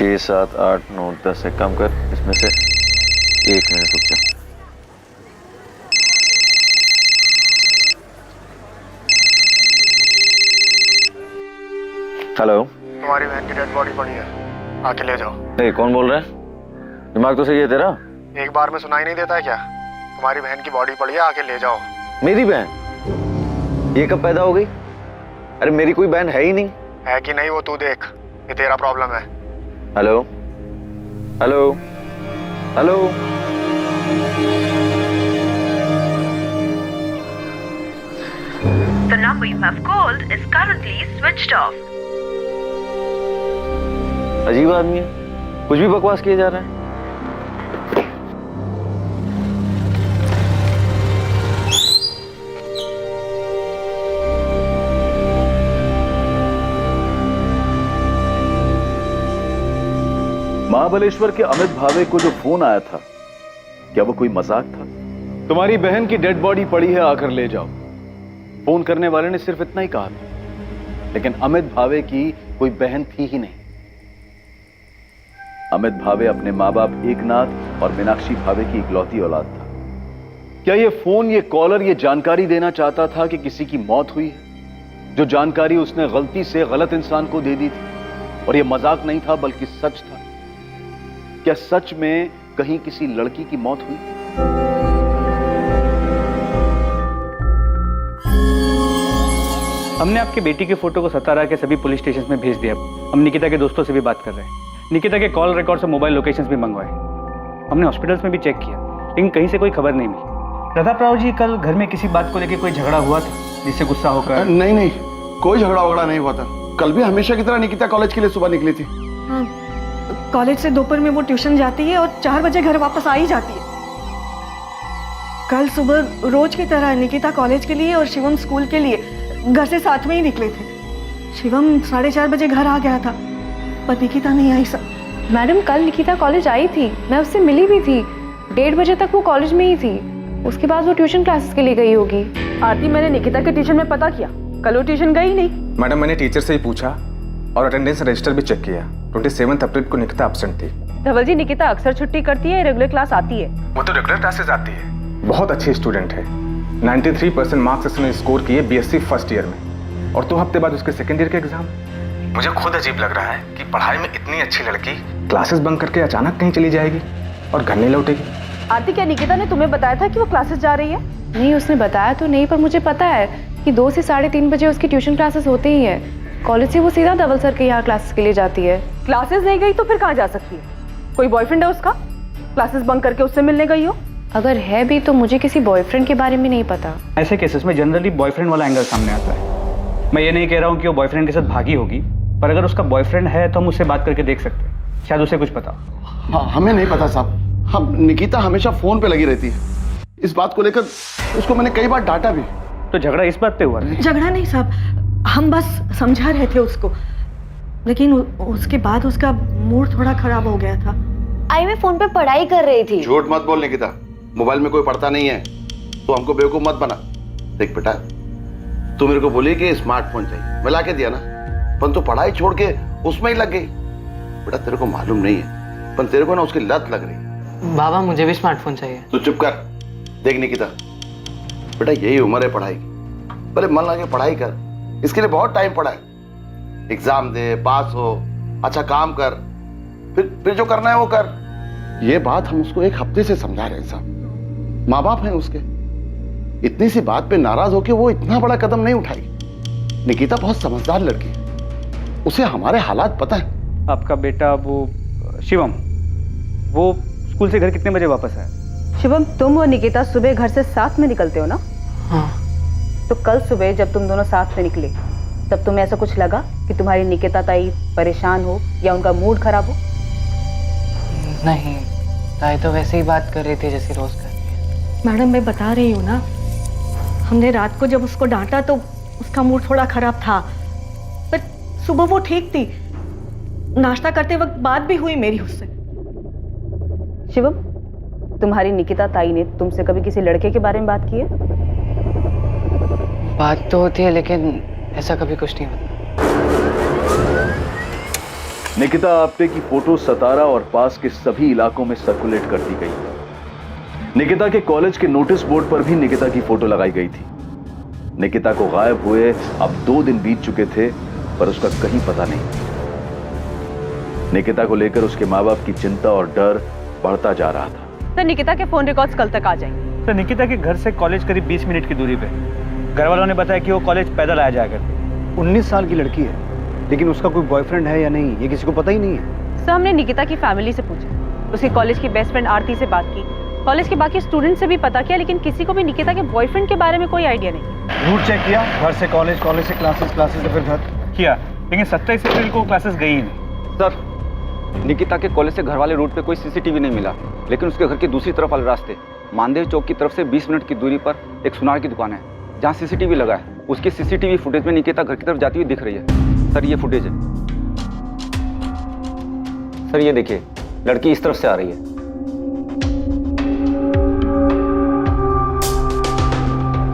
6, 7, 8, 9, 10 से कम कर, इसमें से 1 मिनट रुक जा। हेलो, तुम्हारी बहन की डेड बॉडी पड़ी है, आके ले जाओ। ए, कौन बोल रहा है? दिमाग तो सही है तेरा? एक बार में सुनाई नहीं देता है क्या? तुम्हारी बहन की बॉडी पड़ी है, आके ले जाओ। मेरी बहन? ये कब पैदा हो गई? अरे मेरी कोई बहन है ही नहीं। है कि नहीं वो तू देख, ये तेरा प्रॉब्लम है। Hello hello hello, The number you have called is currently switched off. अजीब आदमी है, कुछ भी बकवास किए जा रहा है। महाबलेश्वर के अमित भावे को जो फोन आया था, क्या वो कोई मजाक था? तुम्हारी बहन की डेड बॉडी पड़ी है, आकर ले जाओ। फोन करने वाले ने सिर्फ इतना ही कहा था, लेकिन अमित भावे की कोई बहन थी ही नहीं। अमित भावे अपने मां बाप एकनाथ और मीनाक्षी भावे की इकलौती औलाद था। क्या ये फोन, ये कॉलर ये जानकारी देना चाहता था कि किसी की मौत हुई है, जो जानकारी उसने गलती से गलत इंसान को दे दी थी? और ये मजाक नहीं था बल्कि सच था। क्या सच में कहीं किसी लड़की की मौत हुई? हमने आपकी बेटी की फोटो को सतारा के सभी पुलिस स्टेशन में भेज दिया। हम निकिता के दोस्तों से भी बात कर रहे हैं। निकिता के कॉल रिकॉर्ड से मोबाइल लोकेशंस भी मंगवाए। हमने हॉस्पिटल्स में भी चेक किया, लेकिन कहीं से कोई खबर नहीं मिली। प्रताप राव जी, कल घर में किसी बात को लेकर कोई झगड़ा हुआ था जिससे गुस्सा होकर? नहीं, कोई झगड़ा वगड़ा नहीं हुआ था। कल भी हमेशा की तरह निकिता कॉलेज के लिए सुबह निकली थी। हाँ, कॉलेज से दोपहर में वो ट्यूशन जाती है और 4 बजे घर वापस आ ही जाती है। कल सुबह रोज की तरह निकिता कॉलेज के लिए और शिवम स्कूल के लिए घर से साथ में ही निकले थे। शिवम 4:30 बजे घर आ गया था, पर निकिता नहीं आई सर। मैडम, कल निकिता कॉलेज आई थी, मैं उससे मिली भी थी। 1:30 बजे तक वो कॉलेज में ही थी। उसके बाद वो ट्यूशन क्लासेस के लिए गई होगी। आरती, मैंने निकिता के ट्यूशन में पता किया, कल वो ट्यूशन गई नहीं। मैडम, मैंने टीचर से ही पूछा और अटेंडेंस रजिस्टर भी चेक किया। 27 अप्रैल को निकिता एब्सेंट थी। धवल जी, निकिता अक्सर छुट्टी करती है, रेगुलर क्लास आती है? वो तो रेगुलर क्लासेस आती है। बहुत अच्छी स्टूडेंट है। 93% मार्क्स उसने स्कोर किए बीएससी फर्स्ट ईयर में, और 2 हफ्ते बाद उसके सेकेंड ईयर के एग्जाम। मुझे खुद अजीब लग रहा है कि पढ़ाई में इतनी अच्छी लड़की क्लासेस बंक करके अचानक कहीं चली जाएगी और घर नहीं लौटेगी। आरती, क्या निकिता ने तुम्हें बताया था कि वो क्लासेस जा रही है? नहीं, उसने बताया तो नहीं, पर मुझे पता है कि 2 से 3:30 बजे उसकी ट्यूशन क्लासेस होती ही है। कॉलेज से वो सीधा धवल सर के यहाँ क्लासेस के लिए जाती है। क्लासेस नहीं गई तो फिर कहाँ जा सकती है? कोई बॉयफ्रेंड है उसका? क्लासेस बंक करके उससे मिलने गई हो? अगर है भी तो मुझे किसी बॉयफ्रेंड के बारे में नहीं पता। ऐसे केसेस में जनरली बॉयफ्रेंड वाला एंगल सामने आता है। मैं ये नहीं कह रहा हूँ कि वो बॉयफ्रेंड के साथ भागी होगी, पर अगर उसका बॉयफ्रेंड है तो हम उससे बात करके देख सकते हैं, शायद उसे कुछ पता। हाँ, हमें नहीं पता साहब। हम निकिता हमेशा फोन पे लगी रहती है। इस बात को लेकर उसको मैंने कई बार डांटा भी। तो झगड़ा इस बात पे हुआ? झगड़ा नहीं साहब, हम बस समझा रहे थे उसको, लेकिन उसके बाद उसका मूड थोड़ा खराब हो गया था। आई मैं फोन पे पढ़ाई कर रही थी। झूठ मत बोल निकिता, मोबाइल में कोई पढ़ता नहीं है, तो हमको बेवकूफ मत बना। देख बेटा, तू मेरे को बोली कि स्मार्टफोन चाहिए, मैं ला के दिया ना, पर तू पढ़ाई छोड़ के उसमें ही लग गई। बेटा तेरे को मालूम नहीं है, पर तेरे को ना उसकी लत लग रही। बाबा, मुझे भी स्मार्टफोन चाहिए। तू चुप कर। देख निकिता, बेटा यही उम्र है पढ़ाई की, पहले मन लगा के पढ़ाई कर। इसके लिए बहुत टाइम पड़ा है। एग्जाम दे, पास हो, अच्छा काम कर, फिर जो करना है वो कर। ये बात हम उसको 1 हफ्ते से समझा रहे हैं साहब। माँ बाप हैं उसके, इतनी सी बात पे नाराज होके वो इतना बड़ा कदम नहीं उठाएगी। निकिता बहुत समझदार लड़की है, उसे हमारे हालात पता है। आपका बेटा वो शिवम, वो स्कूल से घर कितने बजे वापस आया? शिवम, तुम और निकिता सुबह घर से साथ में निकलते हो ना? हाँ। तो कल सुबह जब तुम दोनों साथ में निकले, तब तुम्हें ऐसा कुछ लगा कि तुम्हारी निकिता ताई परेशान हो या उनका मूड खराब हो? नहीं, ताई तो वैसे ही बात कर रही थी जैसे रोज करती है। मैडम, मैं बता रही हूँ ना, हमने रात को जब उसको डांटा तो उसका मूड थोड़ा खराब था, पर सुबह वो ठीक थी। नाश्ता करते वक्त बात भी हुई मेरी उससे। शिवम, तुम्हारी निकिता ताई ने तुमसे कभी किसी लड़के के बारे में बात की है? बात तो होती है, लेकिन ऐसा कभी कुछ नहीं होता। निकिता आप्टे की फोटो सतारा और पास के सभी इलाकों में सर्कुलेट कर दी गई। निकिता के कॉलेज के नोटिस बोर्ड पर भी निकिता की फोटो लगाई गई थी। निकिता को गायब हुए अब 2 दिन बीत चुके थे, पर उसका कहीं पता नहीं। निकिता को लेकर उसके माँ बाप की चिंता और डर बढ़ता जा रहा था। सर, निकिता के फोन रिकॉर्ड्स कल तक आ जाएंगे। सर, निकिता के घर से कॉलेज करीब 20 मिनट की दूरी पे। घर वालों ने बताया कि वो कॉलेज पैदल आया जाया करती। 19 साल की लड़की है, लेकिन उसका कोई बॉयफ्रेंड है या नहीं ये किसी को पता ही नहीं है। सर, हमने निकिता की फैमिली से पूछा, उसकी कॉलेज की बेस्ट फ्रेंड आरती से बात की, कॉलेज के बाकी स्टूडेंट से भी पता किया, लेकिन किसी को भी निकिता के बॉयफ्रेंड के बारे में कोई आइडिया नहीं। रूट चेक किया, घर से कॉलेज, कॉलेज से क्लासेस, क्लासेस से फिर घर किया, लेकिन 27 अप्रैल को क्लासेस गई ही नहीं। सर, निकिता के कॉलेज से घर वाले रूट पे कोई सीसीटीवी नहीं मिला, लेकिन उसके घर की दूसरी तरफ वाले रास्ते मानदेव चौक की तरफ से 20 मिनट की दूरी पर एक सुनार की दुकान है जहाँ सीसीटीवी लगा है। उसकी सीसीटीवी फुटेज में निकिता घर की तरफ जाती हुई दिख रही है। सर, ये फुटेज है। सर, ये देखिए, लड़की इस तरफ से आ रही है।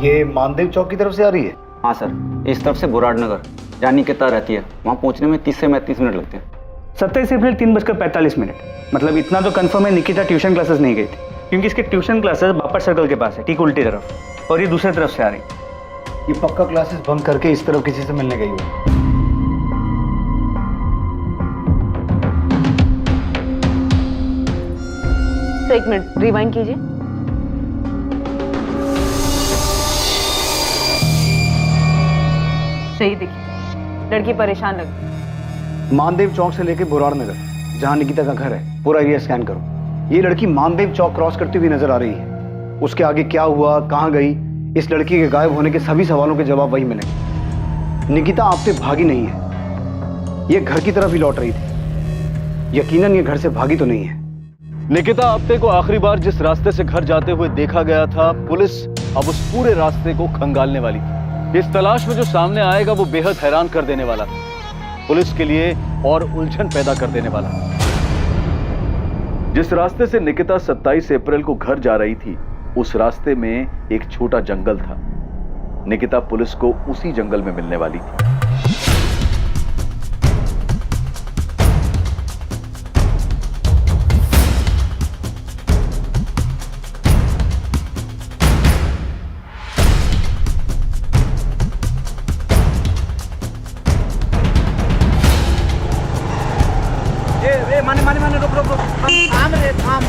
ये मानदेव चौक की तरफ से आ रही है? हाँ सर, इस तरफ से बुराड़ नगर जहाँ निकिता रहती है, वहाँ पहुँचने में 30 से 35 मिनट लगते हैं। 27 अप्रैल 3:45। मतलब इतना तो कंफर्म है निकिता ट्यूशन क्लासेस नहीं गई थी, क्योंकि इसके ट्यूशन क्लासेस बापर सर्कल के पास है, ठीक उल्टी तरफ, और ये दूसरी तरफ से आ रही। ये पक्का क्लासेस बंक करके इस तरफ किसी से मिलने गई हुई। तो 1 मिनट रिवाइंड कीजिए। सही देखिए, लड़की परेशान लग रही। मानदेव चौक से लेके बुराड़ नगर जहां निकिता का घर है, पूरा एरिया स्कैन करो। ये लड़की मानदेव चौक क्रॉस करती हुई नजर आ रही है। उसके आगे क्या हुआ, कहां गई, इस लड़की के गायब होने के सभी सवालों के जवाब वही मिलेंगे। निकिता आपसे भागी नहीं है, ये घर की तरफ ही लौट रही थी। यकीनन ये घर से भागी तो नहीं है। निकिता आप्टे को आखिरी बार जिस रास्ते से घर जाते हुए देखा गया था, पुलिस अब उस पूरे रास्ते को खंगालने वाली थी। इस तलाश में जो सामने आएगा वो बेहद हैरान कर देने वाला था, पुलिस के लिए और उलझन पैदा कर देने वाला। जिस रास्ते से निकिता 27 अप्रैल को घर जा रही थी, उस रास्ते में एक छोटा जंगल था। निकिता पुलिस को उसी जंगल में मिलने वाली थी। माने रुक रुक रुक, थाम रे थाम।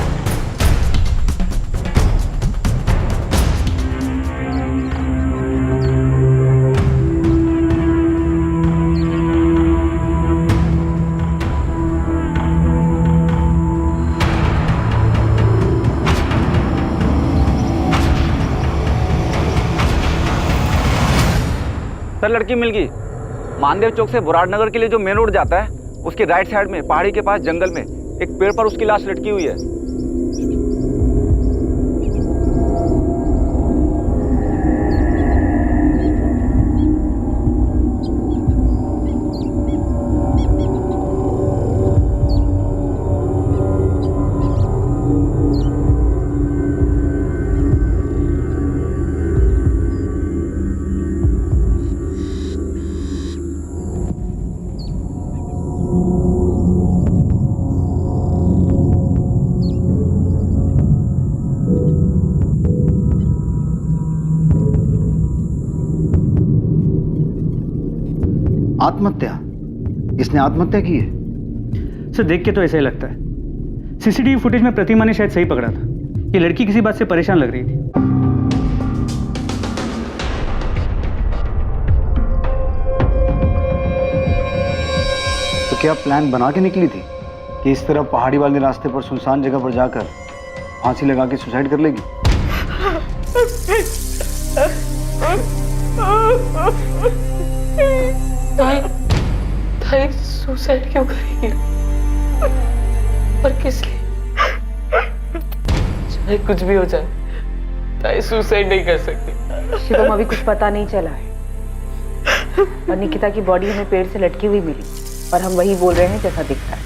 सर, लड़की मिल गई। मानदेव चौक से बुराड़ नगर के लिए जो मेन रोड जाता है, उसके राइट साइड में पहाड़ी के पास जंगल में एक पेड़ पर उसकी लाश लटकी हुई है। आत्महत्या? इसने आत्महत्या की है? सर, देख के तो ऐसा ही लगता है। सीसीटीवी फुटेज में प्रतिमा ने शायद सही पकड़ा था। ये लड़की किसी बात से परेशान लग रही थी। तो क्या प्लान बना के निकली थी कि इस तरह पहाड़ी वाले रास्ते पर सुनसान जगह पर जाकर फांसी लगा के सुसाइड कर लेगी? ताई सुसाइड क्यों करेगी? और किस लिए? चाहे कुछ भी हो जाए, ताई सुसाइड नहीं कर सकती। शिवम, अभी कुछ पता नहीं चला है, और निकिता की बॉडी हमें पेड़ से लटकी हुई मिली, और हम वही बोल रहे हैं जैसा दिख रहा है।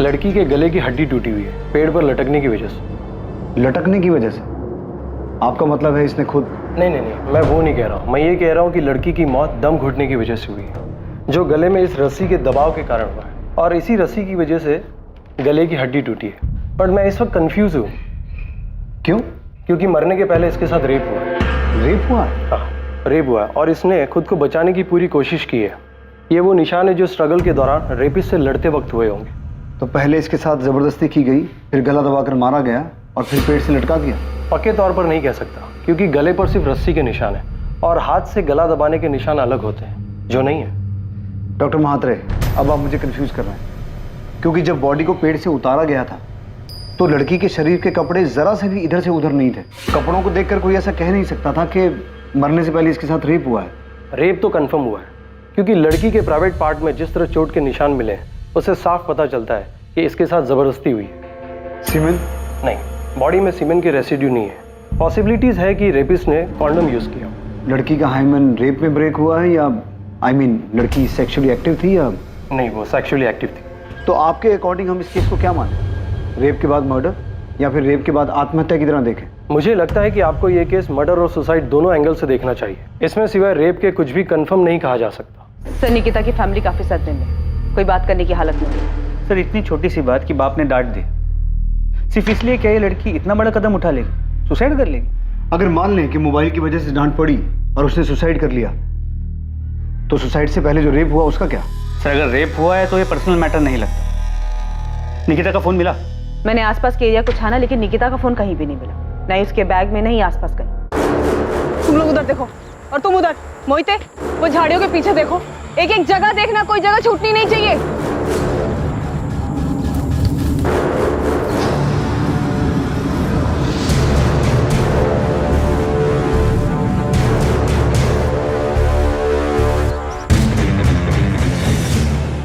लड़की के गले की हड्डी टूटी हुई है, पेड़ पर लटकने की वजह से। लटकने की वजह से? आपका मतलब है इसने खुद? नहीं नहीं नहीं, मैं वो नहीं कह रहा हूँ। मैं ये कह रहा हूँ कि लड़की की मौत दम घुटने की वजह से हुई है, जो गले में इस रस्सी के दबाव के कारण हुआ है, और इसी रस्सी की वजह से गले की हड्डी टूटी है। बट मैं इस वक्त कंफ्यूज हूँ। क्यों? क्योंकि मरने के पहले इसके साथ रेप हुआ है। रेप हुआ? हाँ, रेप हुआ है, और इसने खुद को बचाने की पूरी कोशिश की है। ये वो निशान है जो स्ट्रगल के दौरान रेपिस्ट से लड़ते वक्त हुए होंगे। तो पहले इसके साथ जबरदस्ती की गई, फिर गला दबाकर मारा गया और फिर पेट से लटका दिया? पक्के तौर पर नहीं कह सकता, क्योंकि गले पर सिर्फ रस्सी के निशान है और हाथ से गला दबाने के निशान अलग होते हैं, जो नहीं है। डॉक्टर महात्रे, अब आप मुझे कंफ्यूज कर रहे हैं, क्योंकि जब बॉडी को पेट से उतारा गया था तो लड़की के शरीर के कपड़े जरा से भी इधर से उधर नहीं थे। कपड़ों को देखकर कोई ऐसा कह नहीं सकता था कि मरने से पहले इसके साथ रेप हुआ है। रेप तो कंफर्म हुआ है, क्योंकि लड़की के प्राइवेट पार्ट में जिस तरह चोट के निशान मिले हैं उससे साफ पता चलता है कि इसके साथ जबरदस्ती हुई है। सीमेंट? नहीं, बॉडी में सीमेंट के रेसिड्यू नहीं है। पॉसिबिलिटीज है कि रेपिस्ट ने कॉन्डम यूज किया। लड़की का हाइमन रेप में ब्रेक हुआ है या लड़की सेक्सुअली एक्टिव थी या नहीं? वो सेक्सुअली एक्टिव थी। तो आपके अकॉर्डिंग हम इस केस को क्या माने? रेप के बाद मर्डर या फिर रेप के बाद आत्महत्या की तरह देखें? मुझे लगता है कि आपको ये केस मर्डर और सुसाइड दोनों एंगल से देखना चाहिए। इसमें सिवाय रेप के कुछ भी कंफर्म नहीं कहा जा सकता। सर, निकिता की फैमिली काफी सदमे में, कोई बात करने की हालत नहीं है। सर, इतनी छोटी सी बात कि बाप ने डांट दी, सिर्फ इसलिए क्या ये लड़की इतना बड़ा कदम उठा लेगी, सुसाइड कर लेगी? अगर मान लें कि मोबाइल की वजह से डांट पड़ी और उसने सुसाइड कर लिया, तो सुसाइड से पहले जो रेप हुआ उसका क्या? सर, अगर रेप हुआ है तो ये पर्सनल मैटर नहीं लगता। निकिता का फोन मिला? मैंने आसपास के एरिया को छाना, लेकिन निकिता का फोन कहीं भी नहीं मिला, नहीं उसके बैग में, नहीं आसपास कहीं। तुम लोग उधर देखो और तुम उधर। मोहिते, वो झाड़ियों के पीछे देखो, एक एक जगह देखना, कोई जगह छूटनी नहीं चाहिए।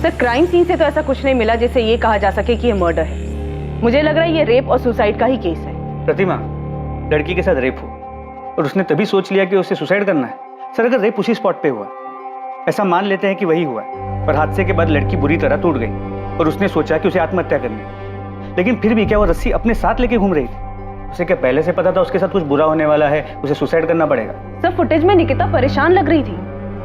सर, क्राइम सीन से तो ऐसा कुछ नहीं मिला जिससे ये कहा जा सके कि ये मर्डर है। मुझे लग रहा है ये रेप और सुसाइड का ही केस है। प्रतिमा, लड़की के साथ रेप हो और उसने तभी सोच लिया कि उसे सुसाइड करना है। सर, अगर रेप उसी स्पॉट पे हुआ, ऐसा मान लेते हैं कि वही हुआ है, पर हादसे के बाद लड़की बुरी तरह टूट गई और उसने सोचा कि उसे आत्महत्या करनी है, लेकिन फिर भी क्या वो रस्सी अपने साथ लेके घूम रही थी? उसे क्या पहले से पता था उसके साथ कुछ बुरा होने वाला है, उसे सुसाइड करना पड़ेगा? सर, फुटेज में निकिता परेशान लग रही थी,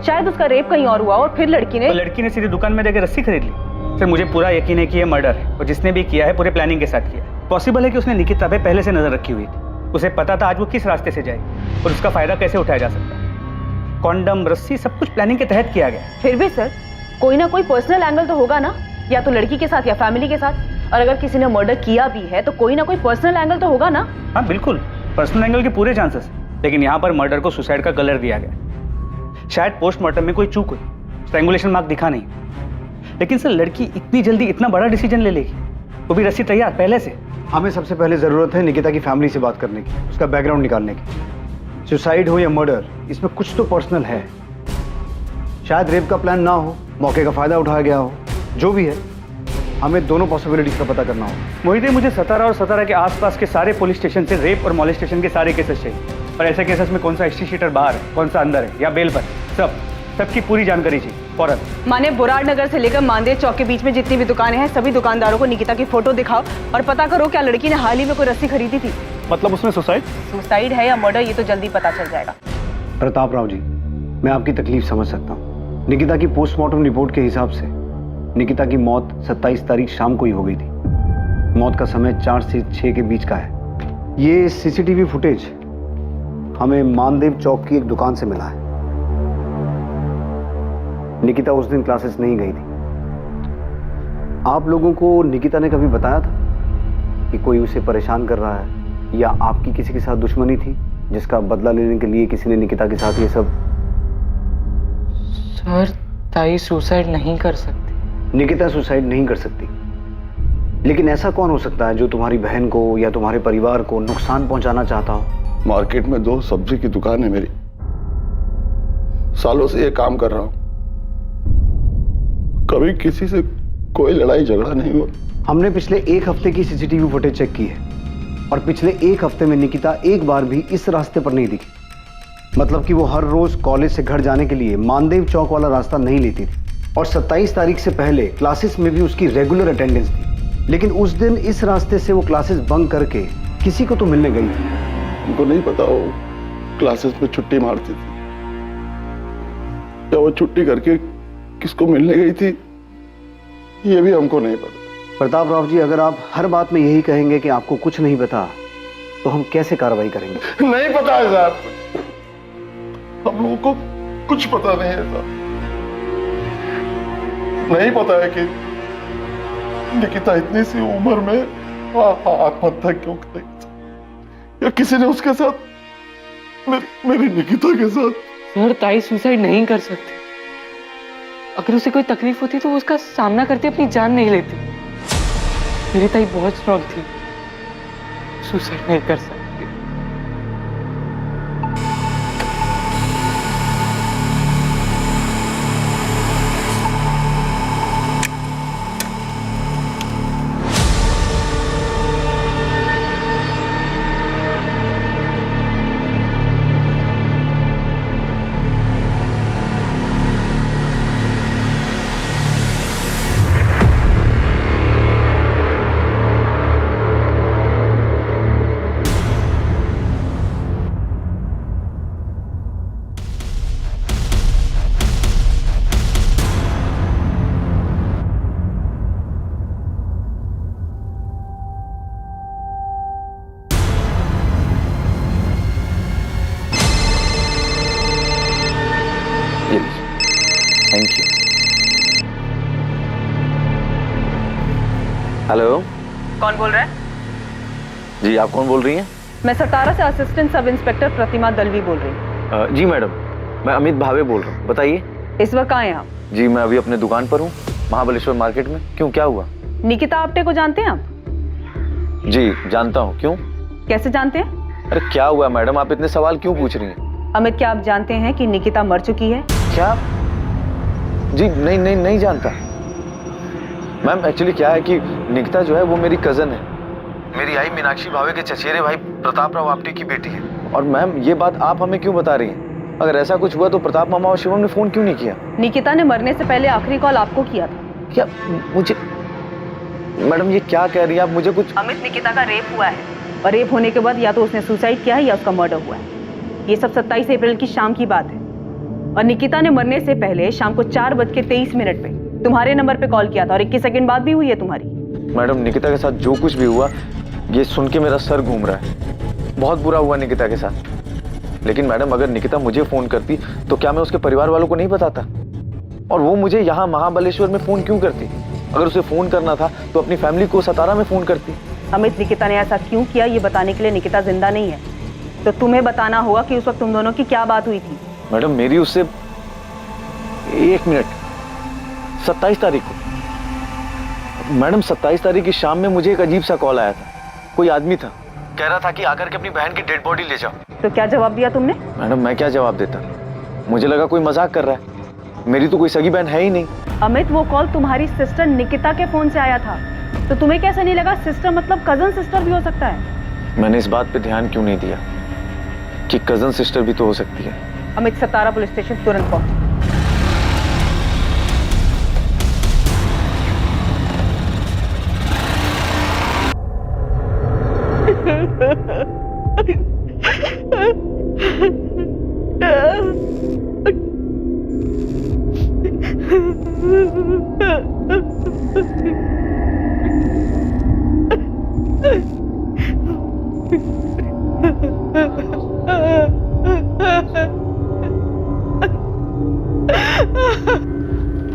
शायद उसका रेप कहीं और हुआ और फिर लड़की ने सीधे दुकान में देकर रस्सी खरीद ली। सर, मुझे पूरा यकीन है कि ये मर्डर है और जिसने भी किया है पूरे प्लानिंग के साथ किया। पॉसिबल है कि उसने निकिता पे पहले से नजर रखी हुई थी, उसे पता था आज वो किस रास्ते से जाएगी और उसका फायदा कैसे उठाया जा सकता है। कॉन्डम, रस्सी, सब कुछ प्लानिंग के तहत किया गया। फिर भी सर, कोई ना कोई पर्सनल एंगल तो होगा ना, या तो लड़की के साथ या फैमिली के साथ। और अगर किसी ने मर्डर किया भी है तो कोई ना कोई पर्सनल एंगल तो होगा ना? हाँ बिल्कुल, पर्सनल एंगल के पूरे चांसेस, लेकिन यहाँ पर मर्डर को सुसाइड का कलर दिया गया। शायद पोस्टमार्टम में कोई चूक हुई, स्ट्रैंगुलेशन मार्क दिखा नहीं, लेकिन सर लड़की इतनी जल्दी इतना बड़ा डिसीजन ले लेगी, वो भी रस्सी तैयार पहले से? हमें सबसे पहले जरूरत है निकिता की फैमिली से बात करने की, उसका बैकग्राउंड निकालने की। सुसाइड हो या मर्डर, इसमें कुछ तो पर्सनल है। शायद रेप का प्लान ना हो, मौके का फायदा उठाया गया हो, जो भी है हमें दोनों पॉसिबिलिटीज का पता करना होगा। मोहित, मुझे सतारा और सतारा के आसपास के सारे पुलिस स्टेशन से रेप और मॉलेस्टेशन के सारे केसेस चाहिए, और ऐसे केसेस में कौन सा हिस्ट्री शीटर बाहर है, कौन सा अंदर है या बेल पर, सबकी पूरी जानकारी चाहिए फौरन। माने बुराड़ नगर से लेकर मानदेव चौक के बीच में जितनी भी दुकानें हैं, सभी दुकानदारों को निकिता की फोटो दिखाओ और पता करो क्या लड़की ने हाल ही में कोई रस्सी खरीदी थी। मतलब उसमें सुसाइड है या मर्डर, ये तो जल्दी पता चल जाएगा। प्रताप राव जी, मैं आपकी तकलीफ समझ सकता हूँ। निकिता की पोस्टमार्टम रिपोर्ट के हिसाब से निकिता की मौत 27 तारीख शाम को ही हो गई थी। मौत का समय 4 से 6 के बीच का है। ये सीसीटीवी फुटेज हमें मानदेव चौक की एक दुकान से मिला है। निकिता उस दिन क्लासेस नहीं गई थी। आप लोगों को निकिता ने कभी बताया था कि कोई उसे परेशान कर रहा है या आपकी किसी के साथ दुश्मनी थी जिसका बदला लेने के लिए किसी ने निकिता के साथ ये सब? सर, ताई सुसाइड नहीं कर सकती। निकिता सुसाइड नहीं कर सकती, लेकिन ऐसा कौन हो सकता है जो तुम्हारी बहन को या तुम्हारे परिवार को नुकसान पहुंचाना चाहता हो? मार्केट में 2 सब्जी की दुकान है मेरी, सालों से ये काम कर रहा हूं, कभी किसी से कोई लड़ाई झगड़ा नहीं हुआ। हमने पिछले 1 हफ्ते की सीसीटीवी फुटेज चेक की है और पिछले 1 हफ्ते में निकिता एक बार भी इस रास्ते पर नहीं दिखी। मतलब कि वो हर रोज कॉलेज से घर जाने के लिए मानदेव चौक वाला रास्ता नहीं लेती थी, और 27 तारीख से पहले क्लासेस में भी उसकी रेगुलर अटेंडेंस थी। लेकिन उस दिन इस रास्ते से वो क्लासेस बंक करके किसी को तो मिलने गई थी। हमको नहीं पता वो क्लासेस में छुट्टी मारती थी या वो छुट्टी करके किसको मिलने गई थी, ये भी हमको नहीं पता। प्रताप राव जी, अगर आप हर बात में यही कहेंगे कि आपको कुछ नहीं पता, तो हम कैसे कार्रवाई करेंगे? नहीं पता है साहब, हम लोगों को कुछ पता नहीं है साहब। नहीं पता है कि निकिता इतनी सी उम्र में आत्महत्या क्यों करेगी, या किसी ने उसके साथ मेरी निकिता के साथ। सर, ताई सुसाइड नहीं कर सकती। अगर उसे कोई तकलीफ होती तो वो उसका सामना करते अपनी जान नहीं लेती। मेरी ताई बहुत स्ट्रांग थी, सुसाइड नहीं कर सकती। Thank you. हेलो, कौन बोल रहा है? जी आप कौन बोल रही हैं? मैं सतारा से असिस्टेंट सब इंस्पेक्टर प्रतिमा दलवी बोल रही हूँ। जी मैडम, मैं अमित भावे बोल रहा हूँ, बताइए। इस वक्त कहाँ हैं आप? जी मैं अभी अपने दुकान पर हूँ, महाबलेश्वर मार्केट में। क्यों, क्या हुआ? निकिता आप्टे को जानते हैं आप? जी जानता हूँ। क्यों? कैसे जानते हैं? अरे क्या हुआ मैडम, आप इतने सवाल क्यों पूछ रही हैं? अमित, क्या आप जानते हैं कि निकिता मर चुकी है? क्या? जी नहीं जानता मैम। एक्चुअली क्या है कि निकिता जो है वो मेरी कजन है, मेरी आई मीनाक्षी भावे के चचेरे भाई प्रताप राव आप्टे की बेटी है। और मैम ये बात आप हमें क्यों बता रही हैं? अगर ऐसा कुछ हुआ तो प्रताप मामा और शिवम ने फोन क्यों नहीं किया? निकिता ने मरने से पहले आखिरी कॉल आपको किया था। क्या? मुझे मैडम ये क्या कह रही हैं आप? मुझे कुछ। अमित, निकिता का रेप हुआ है और रेप होने के बाद या तो उसने सुसाइड किया है या उसका मर्डर हुआ है। ये सब 27 अप्रैल की शाम की बात है और निकिता ने मरने से पहले शाम को 4:23 पे तुम्हारे नंबर पे कॉल किया था और 21 सेकंड बाद भी हुई है तुम्हारी। मैडम निकिता के साथ जो कुछ भी हुआ ये सुन के मेरा सर घूम रहा है। बहुत बुरा हुआ निकिता के साथ। लेकिन मैडम अगर निकिता मुझे फोन करती तो क्या मैं उसके परिवार वालों को नहीं बताता? और वो मुझे यहाँ महाबलेश्वर में फोन क्यों करती? अगर उसे फोन करना था तो अपनी फैमिली को सतारा में फोन करती। अमित, निकिता ने ऐसा क्यों किया ये बताने के लिए निकिता जिंदा नहीं है, तो तुम्हें बताना होगा कि उस वक्त तुम दोनों की क्या बात हुई थी। मैडम मेरी उससे 1 मिनट 27 तारीख को मैडम 27 तारीख की शाम में मुझे एक अजीब सा कॉल आया था। कोई आदमी था, कह रहा था कि आकर के अपनी बहन की डेड बॉडी ले जाओ। तो क्या जवाब दिया तुमने? मैडम मैं क्या जवाब देता, मुझे लगा कोई मजाक कर रहा है। मेरी तो कोई सगी बहन है ही नहीं। अमित, वो कॉल तुम्हारी सिस्टर निकिता के फोन से आया था, तो तुम्हें कैसे नहीं लगा सिस्टर मतलब कजन सिस्टर भी हो सकता है? मैंने इस बात पे ध्यान क्यों नहीं दिया कि कजन सिस्टर भी तो हो सकती है। अमित, सतारा पुलिस स्टेशन तुरंत पहुंचो।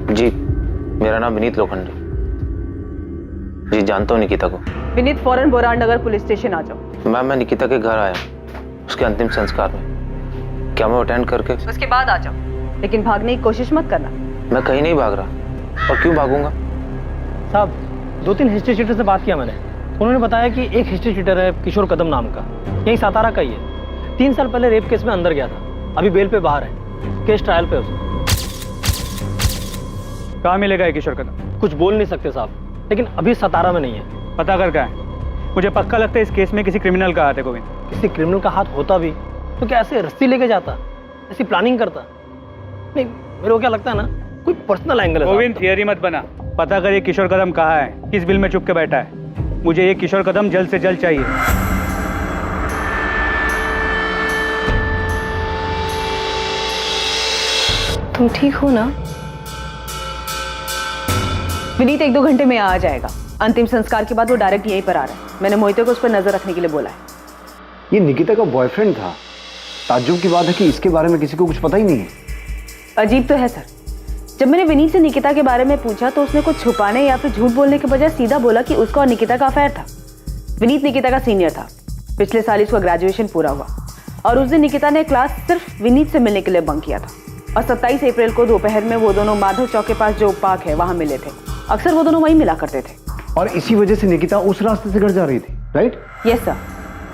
जी मेरा नाम विनीत लोखंडे। जी जानता हूँ निकिता को। विनीत, फौरन बोरान नगर पुलिस स्टेशन आ जाओ। मैम मैं निकिता के घर आया उसके अंतिम संस्कार में, क्या मैं अटेंड करके? उसके बाद आ जाओ, लेकिन भागने की कोशिश मत करना। मैं कहीं नहीं भाग रहा। और क्यों भागूंगा? साहब 2-3 हिस्ट्री शीटर से बात किया मैंने, उन्होंने बताया कि एक हिस्ट्री शीटर है किशोर कदम नाम का, यही सातारा का ही है। 3 साल पहले रेप केस में अंदर गया था, अभी बेल पे बाहर है, केस ट्रायल पे उसका। कहाँ मिलेगा ये किशोर कदम? कुछ बोल नहीं सकते साहब, लेकिन अभी सतारा में नहीं है। पता कर क्या है? मुझे पक्का लगता है इस केस में किसी क्रिमिनल का हाथ है। गोविंद, किसी क्रिमिनल का हाथ होता भी तो क्या ऐसे रस्सी लेके जाता, ऐसी प्लानिंग करता? नहीं, मेरे को क्या लगता है ना, कोई पर्सनल एंगल है। गोविंद थियरी मत बना, पता कर ये किशोर कदम कहाँ है, किस बिल में चुप के बैठा है। मुझे ये किशोर कदम जल्द से जल्द चाहिए। तुम ठीक हो ना? विनीत 1-2 घंटे में आ जाएगा। अंतिम संस्कार के बाद वो डायरेक्ट यहीं पर आ रहा है। मैंने मोहिते को उस पर नजर रखने के लिए बोला है। ये निकिता का बॉयफ्रेंड था। ताज्जुब की बात है कि इसके बारे में किसी को कुछ पता ही नहीं है। अजीब तो है सर। जब मैंने विनीत से निकिता के बारे में पूछा तो उसने कुछ छुपाने या फिर झूठ बोलने के बजाय सीधा बोला कि उसका और निकिता का अफेयर था। विनीत निकिता का सीनियर था। पिछले साल इसका ग्रेजुएशन पूरा हुआ और उस दिन निकिता ने क्लास सिर्फ विनीत से मिलने के लिए बंक किया था। और 27 अप्रैल को दोपहर में वो दोनों माधव चौक के पास जो पार्क है वहां मिले थे। अक्सर वो दोनों वहीं मिला करते थे। और इसी वजह से निकिता उस रास्ते से घर जा रही थी, राइट? Yes sir.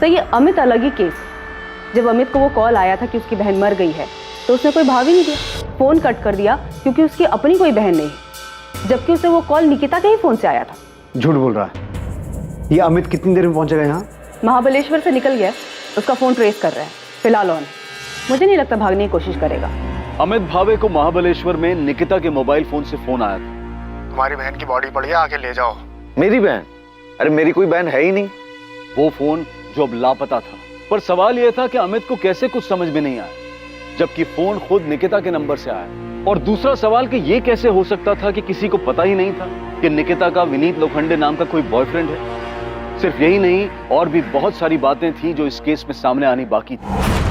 तो ये अमित अलग ही केस है। जब अमित को वो कॉल आया था कि उसकी बहन मर गई है तो उसने कोई भाव ही नहीं दिया, फोन कट कर दिया क्योंकि उसकी अपनी कोई बहन नहीं है, जबकि उसे वो कॉल निकिता के ही फोन से आया था। झूठ बोल रहा है। ये अमित कितनी देर में पहुंचेगा यहाँ? महाबलेश्वर से निकल गया। उसका फोन ट्रेस कर रहा है फिलहाल ऑन। मुझे नहीं लगता भागने की कोशिश करेगा। अमित भावे को महाबलेश्वर में निकिता के मोबाइल फोन से फोन आया था। तुम्हारी बहन की बॉडी पड़ी है, आके ले जाओ। मेरी बहन? अरे मेरी कोई बहन है ही नहीं। वो फोन जो अब लापता था। पर सवाल यह था कि अमित को कैसे कुछ समझ में नहीं आया, जबकि फोन खुद निकिता के नंबर से आया। और दूसरा सवाल कि यह कैसे हो सकता था कि किसी को पता ही नहीं था कि निकिता का विनीत लोखंडे नाम का कोई बॉयफ्रेंड है। सिर्फ यही नहीं, और भी बहुत सारी बातें थी जो इस केस में सामने आनी बाकी थी।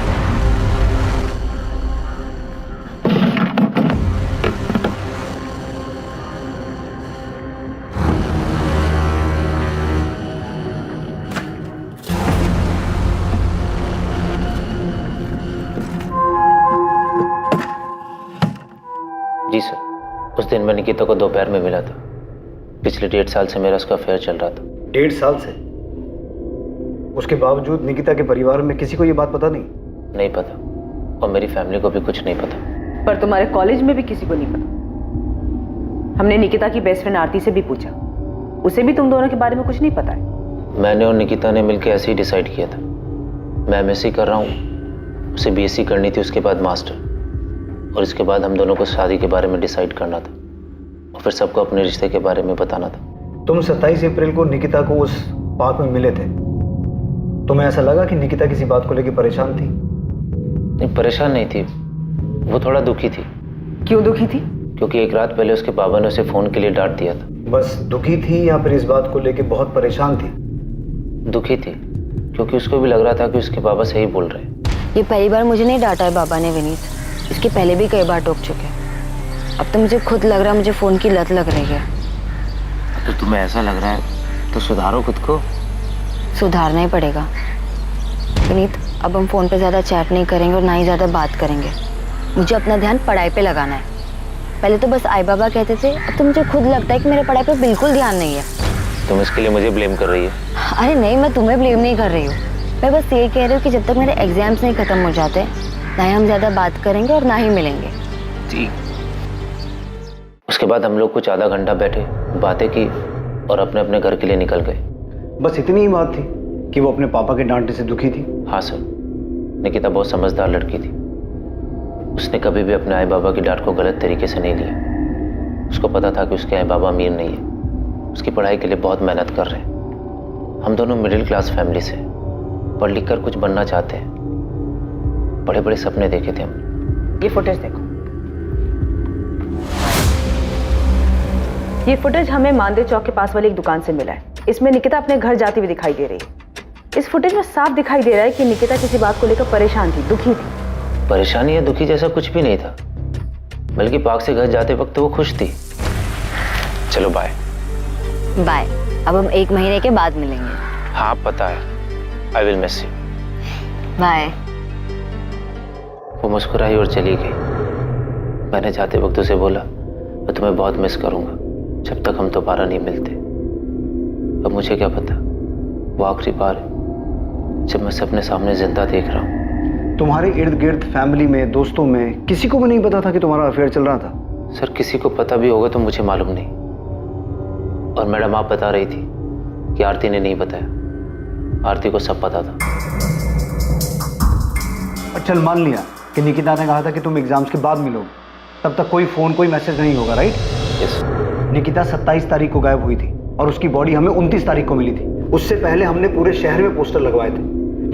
जी सर, उस दिन मैं निकिता को दोपहर में मिला था। पिछले 1.5 साल से मेरा उसका अफेयर चल रहा था। 1.5 साल से? उसके बावजूद निकिता के परिवार में किसी को ये बात पता नहीं? नहीं पता, और मेरी फैमिली को भी कुछ नहीं पता। पर तुम्हारे कॉलेज में भी किसी को नहीं पता। हमने निकिता की बेस्ट फ्रेंड आरती से भी पूछा, उसे भी तुम दोनों के बारे में कुछ नहीं पता है। मैंने और निकिता ने मिलकर ऐसे ही डिसाइड किया था। मैं एमएससी कर रहा हूँ, उसे बीएससी करनी थी, उसके बाद मास्टर, और इसके बाद हम दोनों को शादी के बारे में डिसाइड करना था और फिर सबको अपने रिश्ते के बारे में बताना था। तुम 27 अप्रैल को निकिता को उस पार्क में मिले थे। तुम्हें ऐसा लगा कि निकिता किसी बात को लेकर परेशान थी? नहीं, परेशान नहीं थी, वो थोड़ा दुखी थी। क्यों दुखी थी? क्योंकि एक रात पहले उसके बाबा ने उसे फोन के लिए डांट दिया था। बस दुखी थी या फिर इस बात को लेकर बहुत परेशान थी? दुखी थी, क्योंकि उसको भी लग रहा था कि उसके बाबा सही बोल रहे हैं। ये पहली बार मुझे नहीं डांटा है बाबा ने विनीत, इसके पहले भी कई बार टोक चुके। अब तो मुझे खुद लग रहा है मुझे फोन की लत लग रही है। तो तुम्हें ऐसा लग रहा है तो सुधारो खुद को। सुधारना ही पड़ेगा विनीत। अब हम फोन पे ज्यादा चैट नहीं करेंगे और ना ही ज्यादा बात करेंगे। मुझे अपना ध्यान पढ़ाई पे लगाना है। पहले तो बस आई बाबा कहते थे, अब तो मुझे खुद लगता है कि मेरे पढ़ाई पे बिल्कुल ध्यान नहीं है। तुम इसके लिए मुझे ब्लेम कर रही है? अरे नहीं, मैं तुम्हें ब्लेम नहीं कर रही हूँ। मैं बस ये कह रही हूँ कि जब तक मेरे एग्जाम्स नहीं खत्म हो जाते, ना ही हम ज्यादा बात करेंगे और ना ही मिलेंगे। ठीक। उसके बाद हम लोग कुछ आधा घंटा बैठे, बातें की और अपने अपने घर के लिए निकल गए। बस इतनी ही बात थी कि वो अपने पापा के डांटने से दुखी थी? हाँ सर, निकिता बहुत समझदार लड़की थी। उसने कभी भी अपने आई बाबा की डांट को गलत तरीके से नहीं लिया। उसको पता था कि उसके आई बाबा अमीर नहीं है, उसकी पढ़ाई के लिए बहुत मेहनत कर रहे हैं। हम दोनों मिडिल क्लास फैमिली से, पढ़ लिख कर कुछ बनना चाहते हैं। बड़े बड़े सपने देखे थे हमने। ये फुटेज देखो। ये फुटेज हमें मानदेव चौक के पास वाली एक दुकान से मिला है। इसमें निकिता अपने घर जाती हुई दिखाई दे रही है। इस फुटेज में साफ दिखाई दे रहा है कि निकिता किसी बात को लेकर परेशान थी, दुखी थी। परेशानी या दुखी जैसा कुछ भी नहीं था, बल्कि पार्क से घर जाते वक्त वो खुश थी। चलो बाय। बाय। अब हम 1 महीने के बाद मिलेंगे। हाँ पता है, I will miss you. Bye. वो मुस्कुराई और चली गई। मैंने जाते वक्त उसे बोला, मैं तुम्हें बहुत मिस करूंगा जब तक हम दोबारा नहीं मिलते। अब मुझे क्या पता वो आखिरी बार है जब मैं सबने सामने जिंदा देख रहा हूँ। तुम्हारे इर्द गिर्द फैमिली में, दोस्तों में किसी को भी नहीं पता था कि तुम्हारा अफेयर चल रहा था? सर किसी को पता भी होगा तो मुझे मालूम नहीं। और मैडम आप बता रही थी कि आरती ने नहीं बताया। आरती को सब पता था। चल मान लिया कि निकिता ने कहा था कि तुम एग्जाम्स के बाद मिलोगे, तब तक कोई फोन कोई मैसेज नहीं होगा, राइट? यस। निकिता 27 तारीख को गायब हुई थी और उसकी बॉडी हमें 29 तारीख को मिली थी। उससे पहले हमने पूरे शहर में पोस्टर लगवाए थे,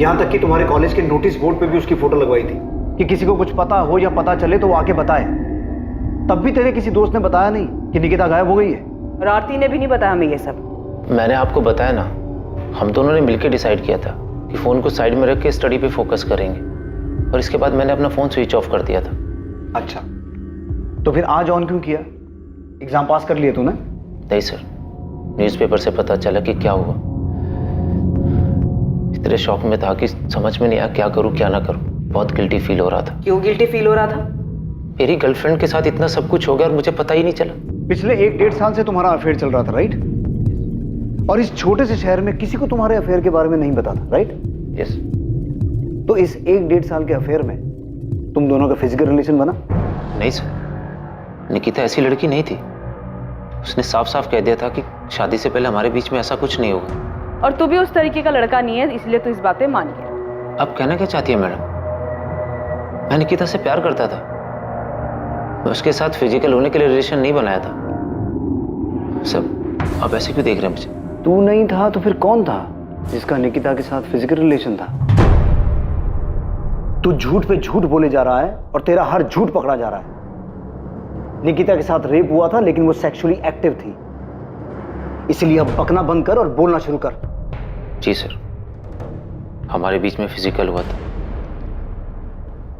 यहाँ तक कि तुम्हारे कॉलेज के नोटिस बोर्ड पे भी उसकी फोटो लगवाई थी कि किसी को कुछ पता हो या पता चले तो वो आके बताए। तब भी तेरे किसी दोस्त ने बताया नहीं कि निकिता गायब हो गई है? और आरती ने भी नहीं बताया हमें ये सब। मैंने आपको बताया ना, हम दोनों ने मिलकर डिसाइड किया था कि फोन को साइड में रख के स्टडी पे फोकस करेंगे, और इसके बाद मैंने अपना फोन स्विच ऑफ कर दिया था। अच्छा, तो फिर आज ऑन क्यों किया? एग्जाम पास कर लिए तूने? नहीं सर, न्यूज़पेपर से पता चला कि क्या हुआ। इतने शॉक में था कि समझ में नहीं आया क्या करूं क्या ना करूं। बहुत गिल्टी फील हो रहा था। क्यों गिल्टी फील हो रहा था? मेरी गर्लफ्रेंड के साथ इतना सब कुछ हो गया और मुझे पता ही नहीं चला। पिछले 1-1.5 साल से तुम्हारा अफेयर चल रहा था, राइट? और इस छोटे से शहर में किसी को तुम्हारे अफेयर के बारे में नहीं पता था, राइट? यस। तो इस 1-1.5 साल के अफेयर में तुम दोनों का फिजिकल रिलेशन बना? नहीं सर, निकिता ऐसी लड़की नहीं थी। उसने साफ साफ कह दिया था कि शादी से पहले हमारे बीच में ऐसा कुछ नहीं होगा। और तू भी उस तरीके का लड़का नहीं है, इसलिए तू इस बात पे मान गया। अब कहना क्या चाहती है मैडम? मैं निकिता से प्यार करता था, मैं उसके साथ फिजिकल होने के लिए रिलेशन नहीं बनाया था। सब आप ऐसे क्यों देख रहे हैं मुझे? तू नहीं था तो फिर कौन था जिसका निकिता के साथ फिजिकल रिलेशन था? तू झूठ पे झूठ बोले जा रहा है और तेरा हर झूठ पकड़ा जा रहा है। निकिता के साथ रेप हुआ था, लेकिन वो सेक्सुअली एक्टिव थी, इसलिए अब बकना बंद कर और बोलना शुरू कर। जी सर, हमारे बीच में फिजिकल हुआ था।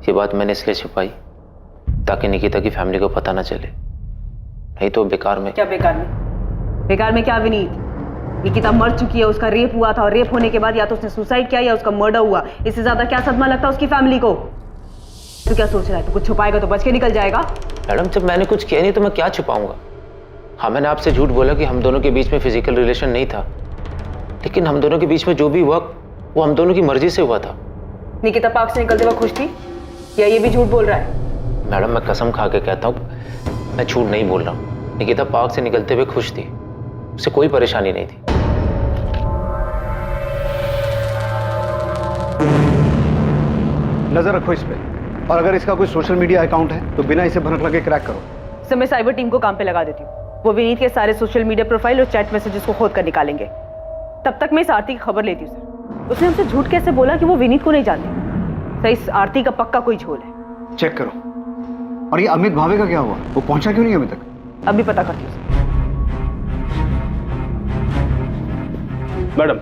ये बात मैंने इसलिए छुपाई ताकि निकिता की फैमिली को पता ना चले, नहीं तो बेकार में। क्या बेकार में? बेकार में क्या विनीत? निकिता मर चुकी है, उसका रेप हुआ था, और रेप होने के बाद या तो उसने सुसाइड किया या उसका मर्डर हुआ। इससे ज्यादा क्या सदमा लगता है उसकी फैमिली को? तू क्या सोच रहा है? तू कुछ छुपाएगा तो बच के निकल जाएगा? मैडम, जब मैंने कुछ किया नहीं तो मैं क्या छुपाऊंगा? हाँ, मैंने आपसे झूठ बोला कि हम दोनों के बीच में फिजिकल रिलेशन नहीं था, लेकिन हम दोनों के बीच में जो भी हुआ वो हम दोनों की मर्जी से हुआ था। निकिता पार्क से निकलते वक्त खुश थी या ये भी झूठ बोल रहा है? मैडम, मैं कसम खा के कहता हूँ, मैं झूठ नहीं बोल रहा हूँ। निकिता पार्क से निकलते हुए खुश थी, उसे कोई परेशानी नहीं थी। नजर रखो इस पे, और अगर इसका कोई सोशल मीडिया अकाउंट है तो बिना इसे भनक लगे क्रैक करो। सर, मैं साइबर टीम को काम पे लगा देती हूँ। वो विनीत के सारे सोशल मीडिया प्रोफाइल और चैट मैसेजेस को खोद कर निकालेंगे। तब तक मैं इस आरती की खबर लेती हूँ सर। उसने हमसे झूठ कैसे बोला कि वो विनीत को नहीं जानती? सर, इस आरती का पक्का कोई झोल है। चेक करो। और ये अमित भावे का क्या हुआ? वो पहुंचा क्यों नहीं अभी तक? अभी पता करती हूँ। मैडम,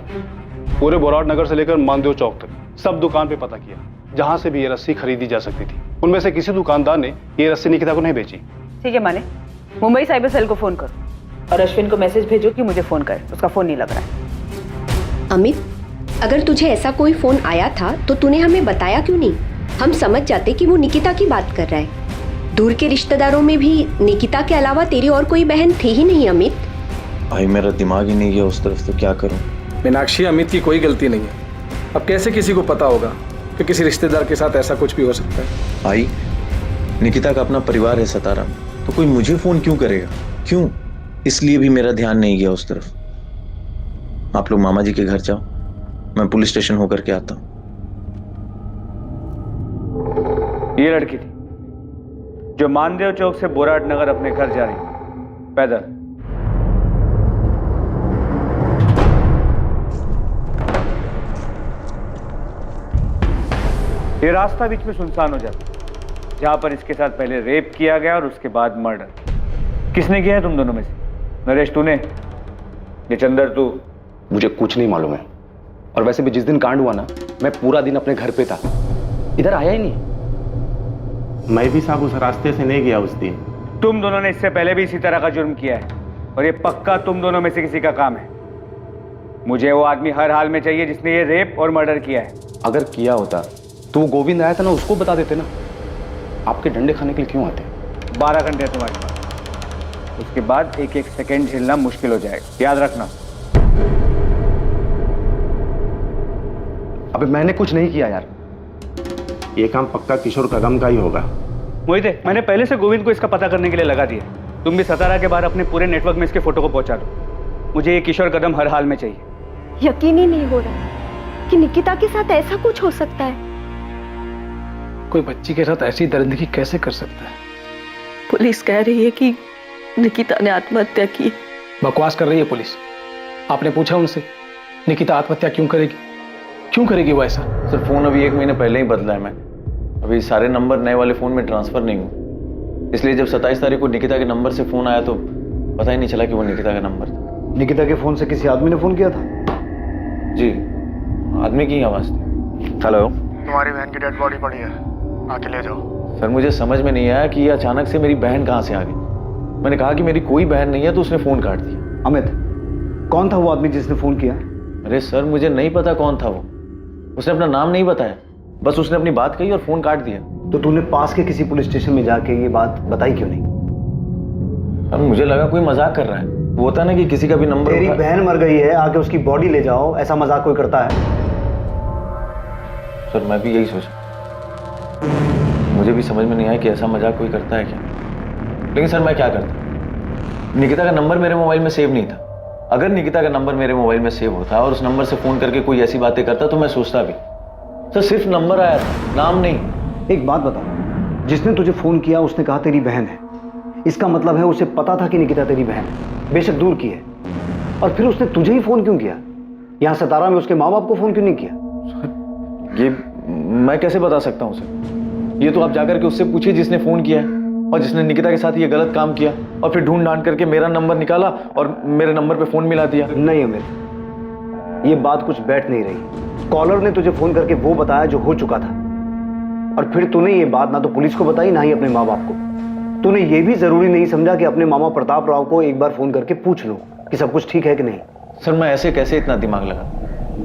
पूरे बोराट नगर से लेकर मानदेव चौक तक सब दुकान पे पता किया, जहां से भी ये रस्सी खरीदी जा सकती थी। उनमें से किसी दुकानदार ने ये रस्सी निकिता को नहीं बेची। ठीक है, माने मुंबई साइबर सेल को फोन करो और अश्विन को मैसेज भेजो कि मुझे फोन करे, उसका फोन नहीं लग रहा है। अमित, अगर तुझे ऐसा कोई फोन आया था तो तूने हमें बताया क्यों नहीं? हम समझ जाते कि वो निकिता की बात कर रहा है। दूर के रिश्तेदारों में भी निकिता के अलावा तेरी और कोई बहन थी ही नहीं अमित। भाई, मेरा दिमाग ही नहीं गया उस तरफ, तो क्या करूं? मीनाक्षी, अमित की कोई गलती नहीं है। अब कैसे किसी को पता होगा कि किसी रिश्तेदार के साथ ऐसा कुछ भी हो सकता है? भाई, निकिता का अपना परिवार है सतारा में, तो कोई मुझे फोन क्यों करेगा? क्यों? इसलिए भी मेरा ध्यान नहीं गया उस तरफ। आप लोग मामा जी के घर जाओ, मैं पुलिस स्टेशन होकर के आता हूं। ये लड़की थी जो मानदेव चौक से बोराट नगर अपने घर जा रही पैदल। ये रास्ता बीच में सुनसान हो जाता, जहां पर इसके साथ पहले रेप किया गया और उसके बाद मर्डर। किसने किया है तुम दोनों में से? नरेश तूने, ये चंदर तू? मुझे कुछ नहीं मालूम है, और वैसे भी जिस दिन कांड हुआ ना, मैं पूरा दिन अपने घर पे था, इधर आया ही नहीं। मैं भी साहब उस रास्ते से नहीं गया उस दिन। तुम दोनों ने इससे पहले भी इसी तरह का जुर्म किया है, और ये पक्का तुम दोनों में से किसी का काम है। मुझे वो आदमी हर हाल में चाहिए जिसने ये रेप और मर्डर किया है। अगर किया होता तो वो गोविंद आया था ना, उसको बता देते ना। आपके डंडे खाने के लिए क्यों आते? 12 घंटे है तुम्हारे पास, उसके बाद एक एक सेकेंड झेलना मुश्किल हो जाएगा, याद रखना। अबे मैंने कुछ नहीं किया यार। ये काम पक्का किशोर कदम का ही होगा। मोहित, मैंने पहले से गोविंद को इसका पता करने के लिए लगा दिया। तुम भी सतारा के बाहर अपने पूरे नेटवर्क में इसके फोटो को पहुंचा दो। मुझे ये किशोर कदम हर हाल में चाहिए। यकीन ही नहीं हो रहा कि निकिता के साथ ऐसा कुछ हो सकता है। कोई बच्ची के साथ ऐसी दरिंदगी कैसे कर सकता है? पुलिस कह रही है कि निकिता ने आत्महत्या की। बकवास कर रही है पुलिस। आपने पूछा उनसे निकिता आत्महत्या क्यों करेगी? क्यों करेगी वो ऐसा? सर, फोन अभी 1 महीने पहले ही बदला है मैं। अभी सारे नंबर नए वाले फोन में ट्रांसफर नहीं हुए। इसलिए जब 27 तारीख को निकिता के नंबर से फोन आया तो पता ही नहीं चला कि वो निकिता का नंबर था। निकिता के फोन से किसी आदमी ने फोन किया था? जी, आदमी की आवाज थी। हेलो, तुम्हारी बहन की डेड बॉडी पड़ी है, आके ले जाओ। सर मुझे समझ में नहीं आया कि ये अचानक से मेरी बहन कहाँ से आ गई। मैंने कहा कि मेरी कोई बहन नहीं है तो उसने फोन काट दिया। अमित, कौन था वो आदमी जिसने फोन किया? अरे सर मुझे नहीं पता कौन था वो, उसने अपना नाम नहीं बताया, बस उसने अपनी बात कही और फोन काट दिया। तो तूने पास के किसी पुलिस स्टेशन में जाके ये बात बताई क्यों नहीं? अब मुझे लगा कोई मजाक कर रहा है। वो होता ना कि किसी का भी नंबर तेरी बहन मर गई है, आके उसकी बॉडी ले जाओ, ऐसा मजाक कोई करता है? सर मैं भी यही सोचा, मुझे भी समझ में नहीं आया कि ऐसा मजाक कोई करता है क्या। लेकिन सर मैं क्या करता, निकिता का नंबर मेरे मोबाइल में सेव नहीं था। अगर निकिता का नंबर मेरे मोबाइल में सेव होता और उस नंबर से फोन करके कोई ऐसी बातें करता तो मैं सोचता भी। सर सिर्फ नंबर आया था, नाम नहीं। एक बात बता, जिसने तुझे फोन किया उसने कहा तेरी बहन है, इसका मतलब है उसे पता था कि निकिता तेरी बहन है, बेशक दूर की है, और फिर उसने तुझे ही फोन क्यों किया? यहां सतारा में उसके माँ बाप को फोन क्यों नहीं किया? ये मैं कैसे बता सकता हूँ सर, ये तो आप जाकर के उससे पूछिए जिसने फोन किया है और जिसने निकिता के साथ ये गलत काम किया और फिर ढूंढ ढांड करके मेरा नंबर निकाला और मेरे नंबर पे फोन मिला दिया। नहीं अमित, ये बात कुछ बैठ नहीं रही। कॉलर ने तुझे फोन करके वो बताया जो हो चुका था, और फिर तूने ये बात ना तो पुलिस को बताई ना ही अपने माँ बाप को। तूने ये भी जरूरी नहीं समझा कि अपने मामा प्रताप राव को एक बार फोन करके पूछ लो कि सब कुछ ठीक है कि नहीं। सर मैं ऐसे कैसे इतना दिमाग लगा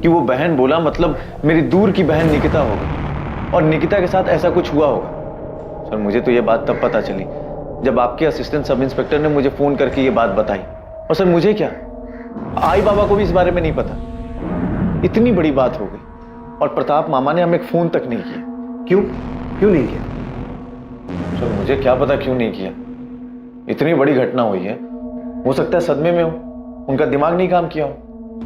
कि वो बहन बोला मतलब मेरी दूर की बहन निकिता होगी और निकिता के साथ ऐसा कुछ हुआ होगा। सर मुझे तो ये बात तब पता चली जब आपके असिस्टेंट सब इंस्पेक्टर ने मुझे फोन करके ये बात बताई। और सर मुझे क्या, आई बाबा को भी इस बारे में नहीं पता। इतनी बड़ी बात हो गई और प्रताप मामा ने हमें फोन तक नहीं किया। क्यों नहीं किया? सर मुझे क्या पता क्यों नहीं किया। इतनी बड़ी घटना हुई है, हो सकता है सदमे में हो, उनका दिमाग नहीं काम किया हो।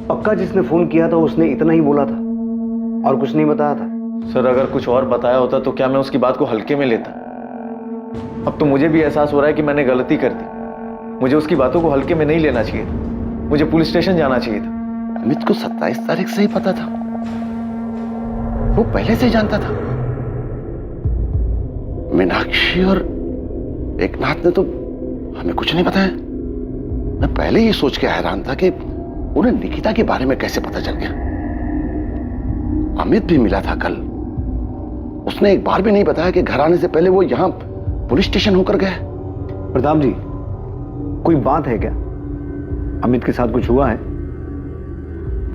पक्का जिसने फोन किया था उसने इतना ही बोला था और कुछ नहीं बताया था? सर अगर कुछ और बताया होता तो क्या मैं उसकी बात को हल्के में लेता। अब तो मुझे भी एहसास हो रहा है कि मैंने गलती कर दी। मुझे उसकी बातों को हल्के में नहीं लेना चाहिए था, मुझे पुलिस स्टेशन जाना चाहिए था। अमित को 27 तारीख से ही पता था, वो पहले से ही जानता था। मीनाक्षी और एकनाथ ने तो हमें कुछ नहीं बताया। मैं पहले ही सोच के हैरान था कि उन्हें निकिता के बारे में कैसे पता चल गया। अमित भी मिला था कल, उसने एक बार भी नहीं बताया कि घर आने से पहले वो यहां पुलिस स्टेशन होकर गए। प्रताप जी, कोई बात है क्या? अमित के साथ कुछ हुआ है?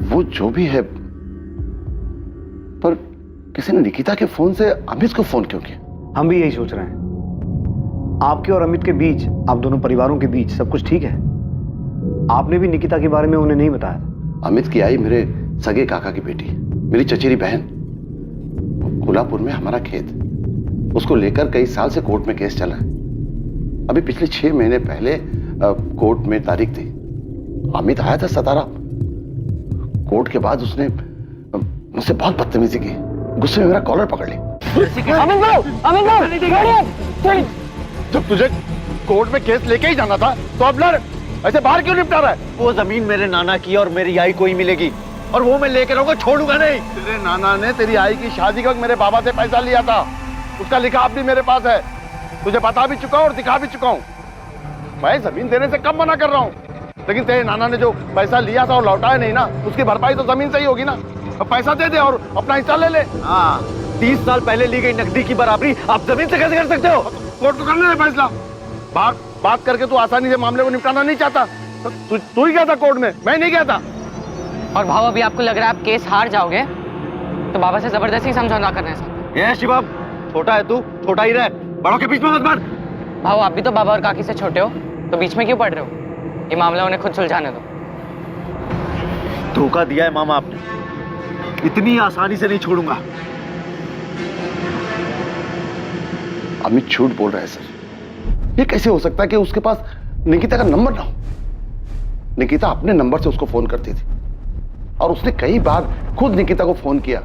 वो जो भी है, पर किसी ने निकिता के फोन से अमित को फोन क्यों किया? हम भी यही सोच रहे हैं। आपके और अमित के बीच, आप दोनों परिवारों के बीच सब कुछ ठीक है? आपने भी निकिता के बारे में उन्हें नहीं बताया था? अमित की आई मेरे सगे काका की बेटी, मेरी चचेरी बहन, कोल्हापुर में हमारा खेत, उसको लेकर कई साल से कोर्ट में केस चला है। अभी पिछले 6 महीने पहले कोर्ट में तारीख थी। अमित आया था सतारा। कोर्ट के बाद उसने मुझसे बहुत बदतमीजी की, गुस्से में मेरा कॉलर पकड़ ली। जब तुझे कोर्ट में केस लेके ही जाना था तो अब लड़, ऐसे बाहर क्यों निपटा रहा है? वो जमीन मेरे नाना की और मेरी आई को ही मिलेगी और वो मैं लेकर आऊंगा, छोड़ूंगा नहीं। तेरे नाना ने तेरी आई की शादी के वक्त मेरे बाबा से पैसा लिया था, उसका लिखा भी मेरे पास है। तुझे बता भी चुका हूं और दिखा भी चुका हूं। मैं जमीन देने से कब मना कर रहा हूं, लेकिन तेरे नाना ने जो पैसा लिया था और लौटाया नहीं ना, उसकी भरपाई तो जमीन से ही होगी ना। अब पैसा दे दे और अपना हिस्सा ले ले। हाँ, 30 साल पहले ली गई नकदी की बराबरी आप जमीन से कैसे कर सकते हो? कोर्ट तो करने दे फैसला। बात करके तू आसानी से मामले को निपटाना नहीं चाहता। तू ही गया था कोर्ट में, मैं नहीं गया था। और भाव अभी आपको लग रहा है आप केस हार जाओगे तो बाबा से जबरदस्ती समझौता करने से। ये शिवम, छोटा है तू, छोटा ही रह, बड़ों के बीच में मत मार। भाव आप भी तो बाबा और काकी से छोटे हो, तो बीच में क्यों पड़ रहे हो? ये मामला उन्हें खुद सुलझाने दो। धोखा दिया है मामा आपने, इतनी आसानी से नहीं छोड़ूंगा। अमित झूठ बोल रहा है सर। ये कैसे हो सकता है कि उसके पास निकिता का नंबर ना हो? निकिता अपने नंबर से उसको फोन करती थी और उसने कई बार खुद निकिता को फोन किया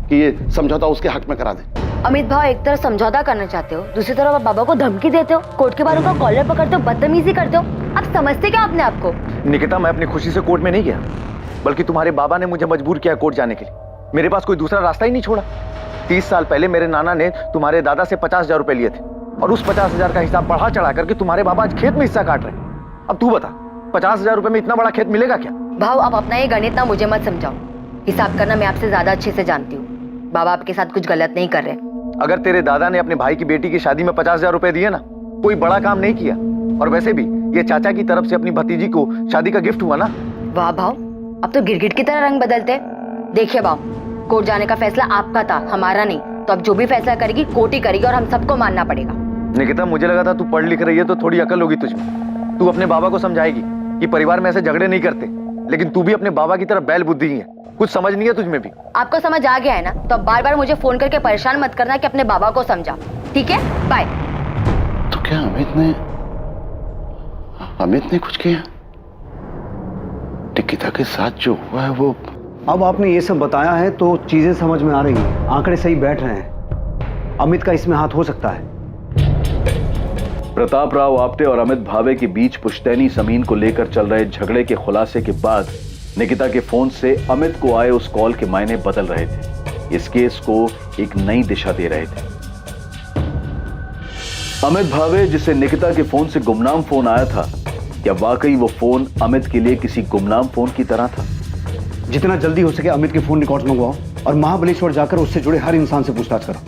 कि ये समझौता उसके हक में करा दे। अमित भाव, एक तरफ समझौता करना चाहते हो, दूसरी तरफ आप बाबा को धमकी देते हो, कोर्ट के बाहर उनका कॉलर पकड़ते हो, बदतमीजी करते हो। आप समझते क्या अपने आप को? निकिता, मैं अपनी खुशी से कोर्ट में नहीं गया, बल्कि तुम्हारे बाबा ने मुझे मजबूर किया कोर्ट जाने के लिए। मेरे पास कोई दूसरा रास्ता ही नहीं छोड़ा। 30 साल पहले मेरे नाना ने तुम्हारे दादा से 50,000 रुपए लिए थे और उस 50,000 का हिसाब बढ़ा चढ़ा करके तुम्हारे बाबा आज खेत में हिस्सा काट रहे हैं। अब तू बता, 50,000 रुपए में इतना बड़ा खेत मिलेगा क्या? भाव, आप अपना ये गणित ना मुझे मत समझाओ। हिसाब करना मैं आपसे ज्यादा अच्छे से जानती हूँ। बाबा आपके साथ कुछ गलत नहीं कर रहे। अगर तेरे दादा ने अपने भाई की बेटी की शादी में 50,000 रुपए दिए ना, कोई बड़ा काम नहीं किया। और वैसे भी ये चाचा की तरफ से अपनी भतीजी को शादी का गिफ्ट हुआ ना। वाह भाव, अब तो गिरगिट की तरह रंग बदलते। देखिए भाव, कोर्ट जाने का फैसला आपका था, हमारा नहीं। तो अब जो भी फैसला करेगी कोर्ट ही करेगी और हम सबको मानना पड़ेगा। निकिता, मुझे लगा था तू पढ़ लिख रही है तो थोड़ी अकल होगी तुझमें। तू अपने बाबा को समझाएगी कि परिवार में ऐसे झगड़े नहीं करते, लेकिन तू भी अपने बाबा की तरह बैल बुद्धि ही है। कुछ समझ नहीं है तुझमें भी। आपको समझ आ गया है ना, तो अब बार बार मुझे फोन करके परेशान मत करना कि अपने बाबा को समझा, ठीक है? बाय। तो क्या अमित ने कुछ किया? निकिता के साथ जो हुआ है वो... अब आपने ये सब बताया है तो चीजें समझ में आ रही हैं, आंकड़े सही बैठ रहे हैं। अमित का इसमें हाथ हो सकता है। प्रताप राव आप्टे और अमित भावे के बीच पुश्तैनी जमीन को लेकर चल रहे झगड़े के खुलासे के बाद निकिता के फोन से अमित को आए उस कॉल के मायने बदल रहे थे, इस केस को एक नई दिशा दे रहे थे। अमित भावे, जिसे निकिता के फोन से गुमनाम फोन आया था, क्या वाकई वो फोन अमित के लिए किसी गुमनाम फोन की तरह था? जितना जल्दी हो सके अमित के फोन रिकॉर्ड्स मंगवाओ और महाबलेश्वर जाकर उससे जुड़े हर इंसान से पूछताछ करो।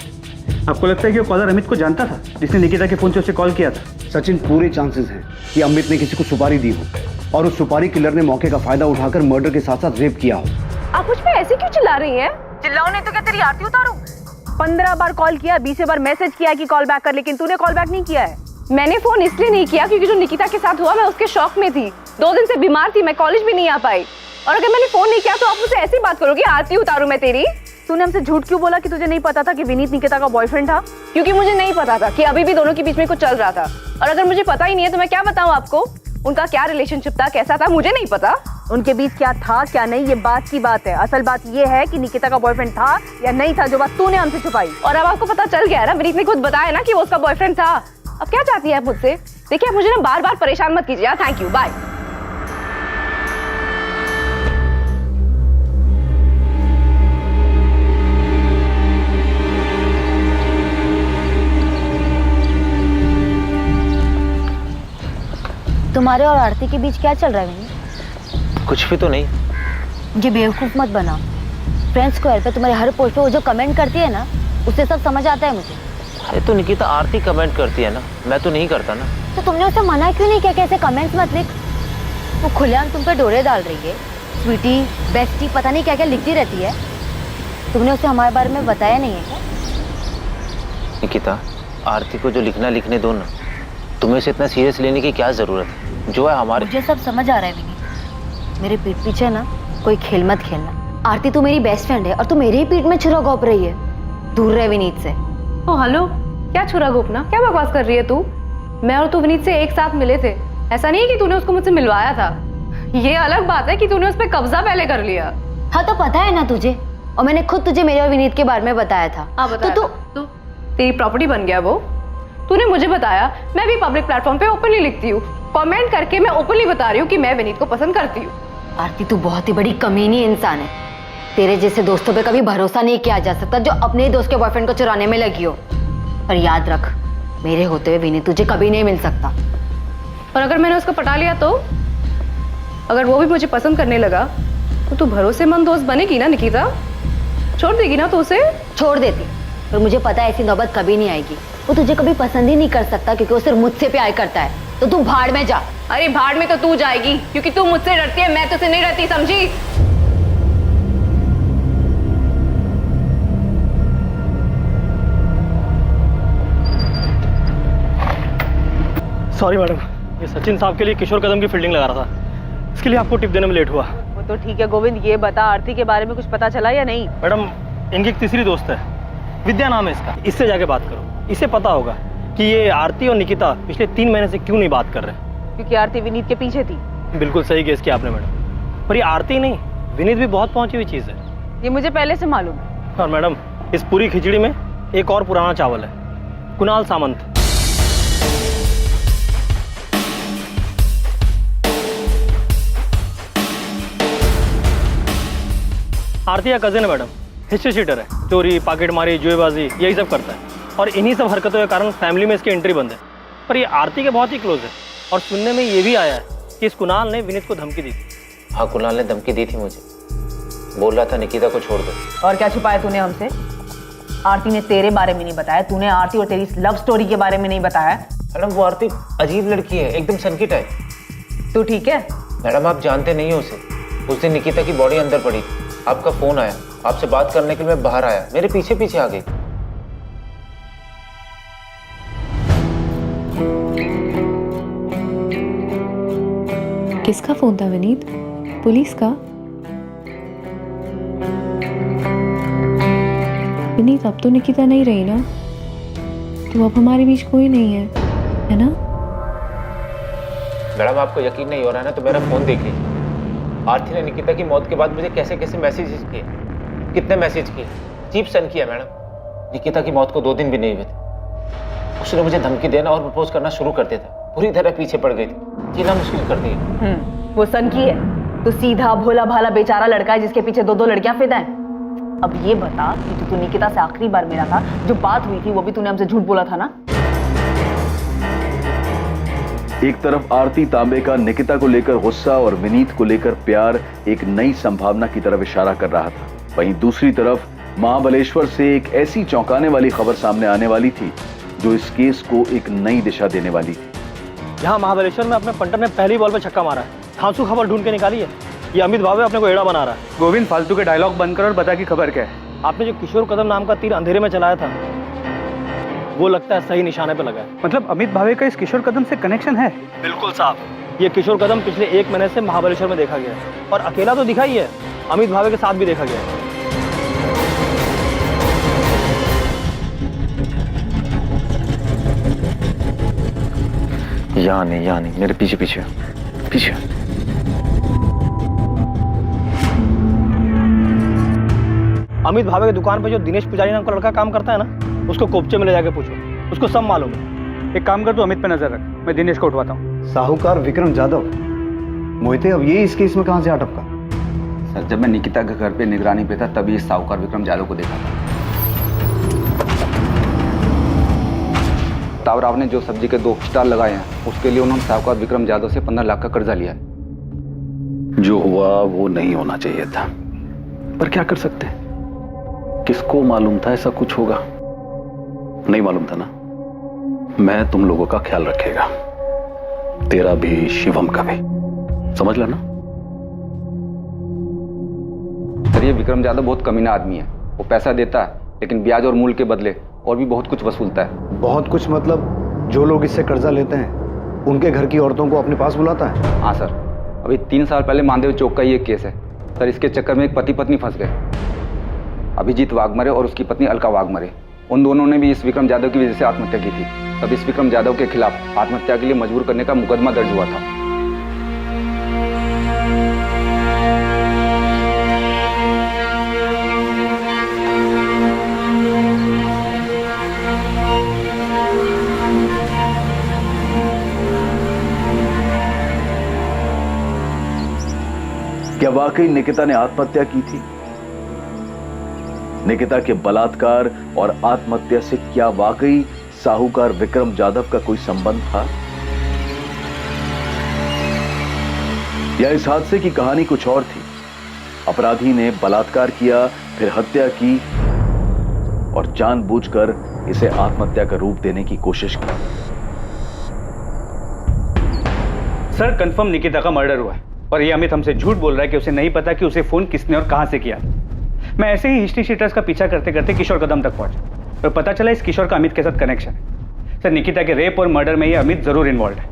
आपको लगता है कि वो कॉलर अमित को जानता था जिसने निकिता के फोन से उसे कॉल किया था? सचिन, पूरे चांसेस हैं कि अमित ने किसी को सुपारी दी हो और उस सुपारी किलर ने मौके का फायदा उठाकर मर्डर के साथ साथ रेप किया हो। आप मुझ पे ऐसे क्यों चिल्ला रही हैं? चिल्लाओ नहीं तो क्या तेरी आरती उतारूं? 15 बार कॉल किया, 20 बार मैसेज किया कि कॉल बैक कर, लेकिन तूने कॉल बैक नहीं किया है। मैंने फोन इसलिए नहीं किया क्योंकि जो निकिता के साथ हुआ मैं उसके शौक में थी। 2 दिन से बीमार थी, मैं कॉलेज भी नहीं आ पाई। और अगर मैंने फोन नहीं किया तो आप मुझसे ऐसी बात करोगे, आरती उतारूं मैं तेरी? तूने हमसे झूठ क्यों बोला कि तुझे नहीं पता था कि विनीत निकिता का बॉयफ्रेंड था? क्योंकि मुझे नहीं पता था कि अभी भी दोनों के बीच में कुछ चल रहा था। और अगर मुझे पता ही नहीं है तो मैं क्या बताऊं आपको? उनका क्या रिलेशनशिप था, कैसा था, मुझे नहीं पता। उनके बीच क्या था क्या नहीं, ये बात की बात है। असल बात ये है कि निकिता का बॉयफ्रेंड था या नहीं था, जो बात तूने हमसे छुपाई। और अब आपको पता चल गया ना, विनीत ने खुद बताया ना कि वो उसका बॉयफ्रेंड था। अब क्या चाहती है आप मुझसे? देखिए, आप मुझे ना बार बार परेशान मत कीजिए। Thank you, bye. तुम्हारे और आरती के बीच क्या चल रहा है विनीत? कुछ भी तो नहीं। मुझे बेवकूफ मत बना। फ्रेंड्स स्क्वायर पे तुम्हारे हर पोस्ट पे वो जो कमेंट करती है ना, उससे सब समझ आता है मुझे। अरे तो निकिता आरती कमेंट करती है ना, मैं तो नहीं करता ना। तो तुमने उसे मना क्यों नहीं किया कि ऐसे कमेंट्स मत लिख? वो खुलेआम तुम पे डोरे डाल रही है। स्वीटी, बेस्टी, पता नहीं क्या क्या लिखती रहती है। तुमने उसे हमारे बारे में बताया नहीं है क्या? निकिता, आरती को जो लिखना लिखने दो ना, तुम्हें इसे इतना सीरियस लेने की क्या जरूरत है? जो है हमारे... मुझे सब समझ आ रहा है विनीत, मेरे पीठ पीछे ना कोई खेल मत खेलना। आरती तू मेरी बेस्ट फ्रेंड है और तू मेरे ही पीठ में छुरा घोंप रही है। दूर रहे विनीत से। ओ हेलो, क्या छुरा घोंपना? क्या बकवास कर रही है तू? मैं और तू विनीत से एक साथ मिले थे। ऐसा नहीं है कि तूने उसको मुझसे मिलवाया था। ये अलग बात है कि तूने उस पर कब्जा पहले कर लिया। हाँ तो पता है ना तुझे, और मैंने खुद तुझे मेरे और विनीत के बारे में बताया था। हाँ बताया। तो तू तेरी प्रॉपर्टी बन गया वो? तूने मुझे बताया, मैं भी पब्लिक प्लेटफॉर्म पे ओपनली लिखती हूँ, कमेंट करके मैं ओपनली बता रही हूँ कि मैं विनीत को पसंद करती हूँ। आरती, तू बहुत ही बड़ी कमीनी इंसान है। तेरे जैसे दोस्तों पे कभी भरोसा नहीं किया जा सकता जो अपने ही दोस्त के बॉयफ्रेंड को चुराने में लगी हो। पर याद रख, मेरे होते हुए विनीत तुझे कभी नहीं मिल सकता। और अगर मैंने उसको पटा लिया तो? अगर वो भी मुझे पसंद करने लगा तो तू भरोसेमंद दोस्त बनेगी ना निकिता? छोड़ देगी ना तो उसे? छोड़ देती, पर मुझे पता है ऐसी नौबत कभी नहीं आएगी। वो तुझे कभी पसंद ही नहीं कर सकता क्योंकि वो सिर्फ मुझसे प्यार करता है। तो तू भाड़ में जा। अरे भाड़ में तो तू जाएगी क्योंकि तू मुझसे डरती है, मैं तुझसे नहीं डरती, समझी? सॉरी मैडम, ये सचिन साहब के लिए किशोर कदम की फील्डिंग लगा रहा था, इसके लिए आपको टिप देने में लेट हुआ। वो तो ठीक है गोविंद, ये बता आरती के बारे में कुछ पता चला या नहीं? मैडम, इनकी एक तीसरी दोस्त है, विद्या नाम है इसका, इससे जाके बात करो। इसे पता होगा कि ये आरती और निकिता पिछले 3 महीने से क्यों नहीं बात कर रहे। क्योंकि आरती विनीत के पीछे थी। बिल्कुल सही गेस किया आपने मैडम, पर ये आरती नहीं, विनीत भी बहुत पहुंची हुई चीज है। ये मुझे पहले से मालूम है। और मैडम, इस पूरी खिचड़ी में एक और पुराना चावल है, कुणाल सामंत। आरती का कजिन है मैडम, हिस्ट्री शीटर है, चोरी, पॉकेटमारी, जुएबाजी, यही सब करता है। और इन्हीं सब हरकतों के कारण फैमिली में इसकी एंट्री बंद है। पर ये आरती के बहुत ही क्लोज है और सुनने में ये भी आया है कि इस कुणाल ने विनीत को धमकी दी थी। हाँ, कुणाल ने धमकी दी थी मुझे, बोल रहा था निकिता को छोड़ दो। और क्या छुपाया तूने हमसे? आरती ने तेरे बारे में नहीं बताया, तूने आरती और तेरी लव स्टोरी के बारे में नहीं बताया। मैडम वो आरती अजीब लड़की है, एकदम सनकी टाइप। तू ठीक है? मैडम आप जानते नहीं हो उसे। उस दिन निकिता की बॉडी अंदर पड़ी, आपका फोन आया, आपसे बात करने के लिए मैं बाहर आया, मेरे पीछे पीछे आ गई। किसका फोन था विनीत? पुलिस का? विनीत अब तो निकिता नहीं रही ना, तो अब हमारे बीच कोई नहीं है ना? मैडम आपको यकीन नहीं हो रहा है ना, तो मेरा फोन देख लीजिए। आरती ने निकिता की मौत के बाद मुझे कैसे कैसे मैसेजेस किए, कितने मैसेज किए, चीप सन किया मैडम। निकिता की मौत को 2 दिन भी नहीं हुए थे, उसने मुझे धमकी देना और प्रपोज करना शुरू कर दिया था। पूरी तरह पीछे पड़ गई थी, जीना मुश्किल कर दिया। वो सन की है तो सीधा भोला भाला बेचारा लड़का है जिसके पीछे 2 लड़कियां फिदा हैं। अब ये बता कि तू निकिता से आखिरी बार मिला था, जो बात हुई थी वो भी तूने हमसे झूठ बोला था ना? एक तरफ आरती तांबे का निकिता को लेकर गुस्सा और विनीत को लेकर प्यार एक नई संभावना की तरफ इशारा कर रहा था, वहीं दूसरी तरफ महाबलेश्वर से एक ऐसी चौंकाने वाली खबर सामने आने वाली थी जो इस केस को एक नई दिशा देने वाली थी। यहाँ महाबलेश्वर में अपने पंटर ने पहली बॉल पे छक्का मारा है, धांसू खबर ढूंढ के निकाली है। ये अमित भावे अपने को एड़ा बना रहा है। गोविंद, फालतू के डायलॉग बंद कर और बता कि खबर क्या है। आपने जो किशोर कदम नाम का तीर अंधेरे में चलाया था, वो लगता है सही निशाने पे लगा है। मतलब अमित भावे का इस किशोर कदम से कनेक्शन है? बिल्कुल साहब। ये किशोर कदम पिछले 1 महीने से महाबलेश्वर में देखा गया है, और अकेला तो दिखा ही है, अमित भावे के साथ भी देखा गया है। यहाँ नहीं, मेरे पीछे पीछे पीछे। अमित भावे की दुकान पे जो दिनेश पुजारी नाम का लड़का काम करता है ना, उसको कोपचे में ले जाके पूछो, उसको सब मालूम है। एक काम कर, तू अमित पे नजर रख, मैं दिनेश को उठवाता हूँ। साहूकार विक्रम जाधव, मोहिते अब ये इस केस में कहां से आ टपका? सर, जब मैं निकिता के घर पे निगरानी पे था तभी इस साहूकार विक्रम जाधव को देखा था। तावराव ने जो सब्जी के 2 स्टाल लगाए हैं, उसके लिए उन्होंने साहूकार विक्रम जाधव से 15 लाख का कर्जा लिया है। जो हुआ वो नहीं होना चाहिए था, पर क्या कर सकते हैं? किसको मालूम था ऐसा कुछ होगा? नहीं मालूम था ना। मैं तुम लोगों का ख्याल रखेगा, तेरा भी शिवम का भी, समझ लेना। सर, ये विक्रम जाधव बहुत कमीना आदमी है। वो पैसा देता है लेकिन ब्याज और मूल के बदले और भी बहुत कुछ वसूलता है। बहुत कुछ मतलब जो लोग इससे कर्जा लेते हैं उनके घर की औरतों को अपने पास बुलाता है? हाँ सर, अभी 3 साल पहले मानदेव चौक का ये केस है सर। इसके चक्कर में एक पति पत्नी फंस गए, अभिजीत वाघमरे और उसकी पत्नी अलका वाघमरे। उन दोनों ने भी इस विक्रम जाधव की वजह से आत्महत्या की थी। तब इस विक्रम जाधव के खिलाफ आत्महत्या के लिए मजबूर करने का मुकदमा दर्ज हुआ था। क्या वाकई निकिता ने आत्महत्या की थी? निकिता के बलात्कार और आत्महत्या से क्या वाकई साहूकार विक्रम जाधव का कोई संबंध था, या इस हादसे की कहानी कुछ और थी? अपराधी ने बलात्कार किया, फिर हत्या की और जानबूझकर इसे आत्महत्या का रूप देने की कोशिश की। सर, कंफर्म निकिता का मर्डर हुआ है, और ये अमित हमसे झूठ बोल रहा है कि उसे नहीं पता कि उसे फोन किसने और कहां से किया। मैं ऐसे ही हिस्ट्री शीटर्स का पीछा करते करते किशोर कदम तक पहुंचा, और पता चला इस किशोर का अमित के साथ कनेक्शन है। सर, निकिता के रेप और मर्डर में ये अमित जरूर इन्वॉल्व है।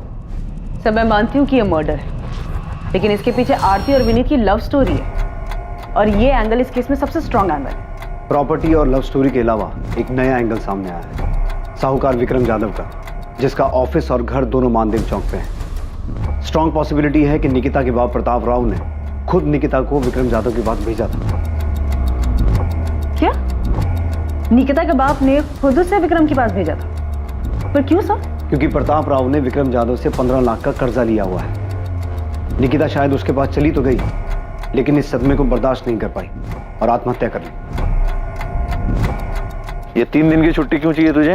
सर, मैं मानती हूँ कि ये मर्डर है, लेकिन इसके पीछे आरती और विनीत की लव स्टोरी है, और ये एंगल इस केस में सबसे स्ट्रॉन्ग एंगल है। प्रॉपर्टी और लव स्टोरी के अलावा एक नया एंगल सामने आया है, साहूकार विक्रम जाधव का, जिसका ऑफिस और घर दोनों मानदेव चौक पे है। स्ट्रॉन्ग पॉसिबिलिटी है कि निकिता के बाप प्रताप राव ने खुद निकिता को विक्रम जाधव के पास भेजा था। क्या? निकिता के बाप ने खुद से विक्रम के पास भेजा था? पर क्यों सर? क्योंकि प्रताप राव ने विक्रम जाधव से 15 लाख का कर्जा लिया हुआ है। निकिता शायद उसके पास चली तो गई, लेकिन इस सदमे को बर्दाश्त नहीं कर पाई और आत्महत्या कर ली। ये 3 दिन की छुट्टी क्यों चाहिए तुझे?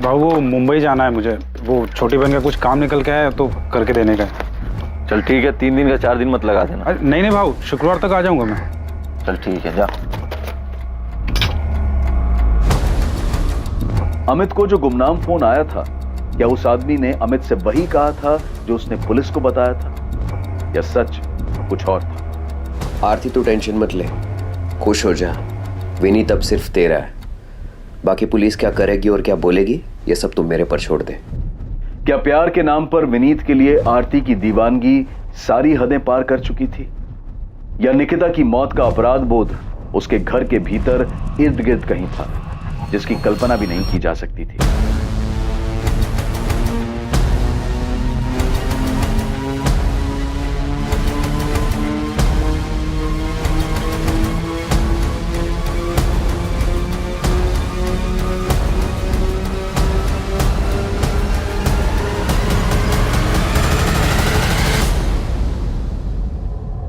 भाऊ वो मुंबई जाना है मुझे, वो छोटी बहन का कुछ काम निकल के आया तो करके देने का है। चल ठीक है, 3 दिन का 4 दिन मत लगा देना। नहीं भाऊ, शुक्रवार तक आ जाऊंगा मैं। चल ठीक है, जा। अमित को जो गुमनाम फोन आया था, क्या उस आदमी ने अमित से वही कहा था जो उसने पुलिस को बताया था, या सच कुछ और था? आरती तू टेंशन मत ले, खुश हो जा। विनीत अब सिर्फ तेरा है, बाकी पुलिस क्या करेगी और क्या बोलेगी ये सब तुम मेरे पर छोड़ दे। क्या प्यार के नाम पर विनीत के लिए आरती की दीवानगी सारी हदें पार कर चुकी थी, या निकिता की मौत का अपराध बोध उसके घर के भीतर इर्द गिर्द कहीं था, जिसकी कल्पना भी नहीं की जा सकती थी?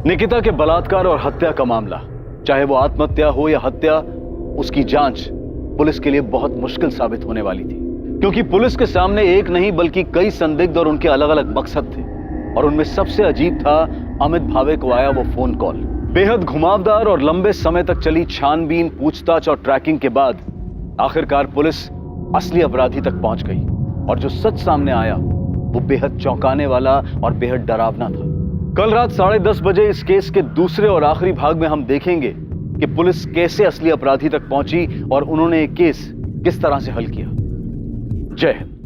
निकिता के बलात्कार और हत्या का मामला, चाहे वो आत्महत्या हो या हत्या, उसकी जांच पुलिस के लिए बहुत मुश्किल साबित होने वाली थी, क्योंकि पुलिस के सामने एक नहीं बल्कि कई संदिग्ध और उनके अलग अलग मकसद थे। और उनमें सबसे अजीब था अमित भावे को आया वो फोन कॉल। बेहद घुमावदार और लंबे समय तक चली छानबीन, पूछताछ और ट्रैकिंग के बाद आखिरकार पुलिस असली अपराधी तक पहुंच गई, और जो सच सामने आया वो बेहद चौंकाने वाला और बेहद डरावना था। कल रात 10:30 बजे इस केस के दूसरे और आखिरी भाग में हम देखेंगे कि पुलिस कैसे असली अपराधी तक पहुंची और उन्होंने ये केस किस तरह से हल किया। जय हिंद।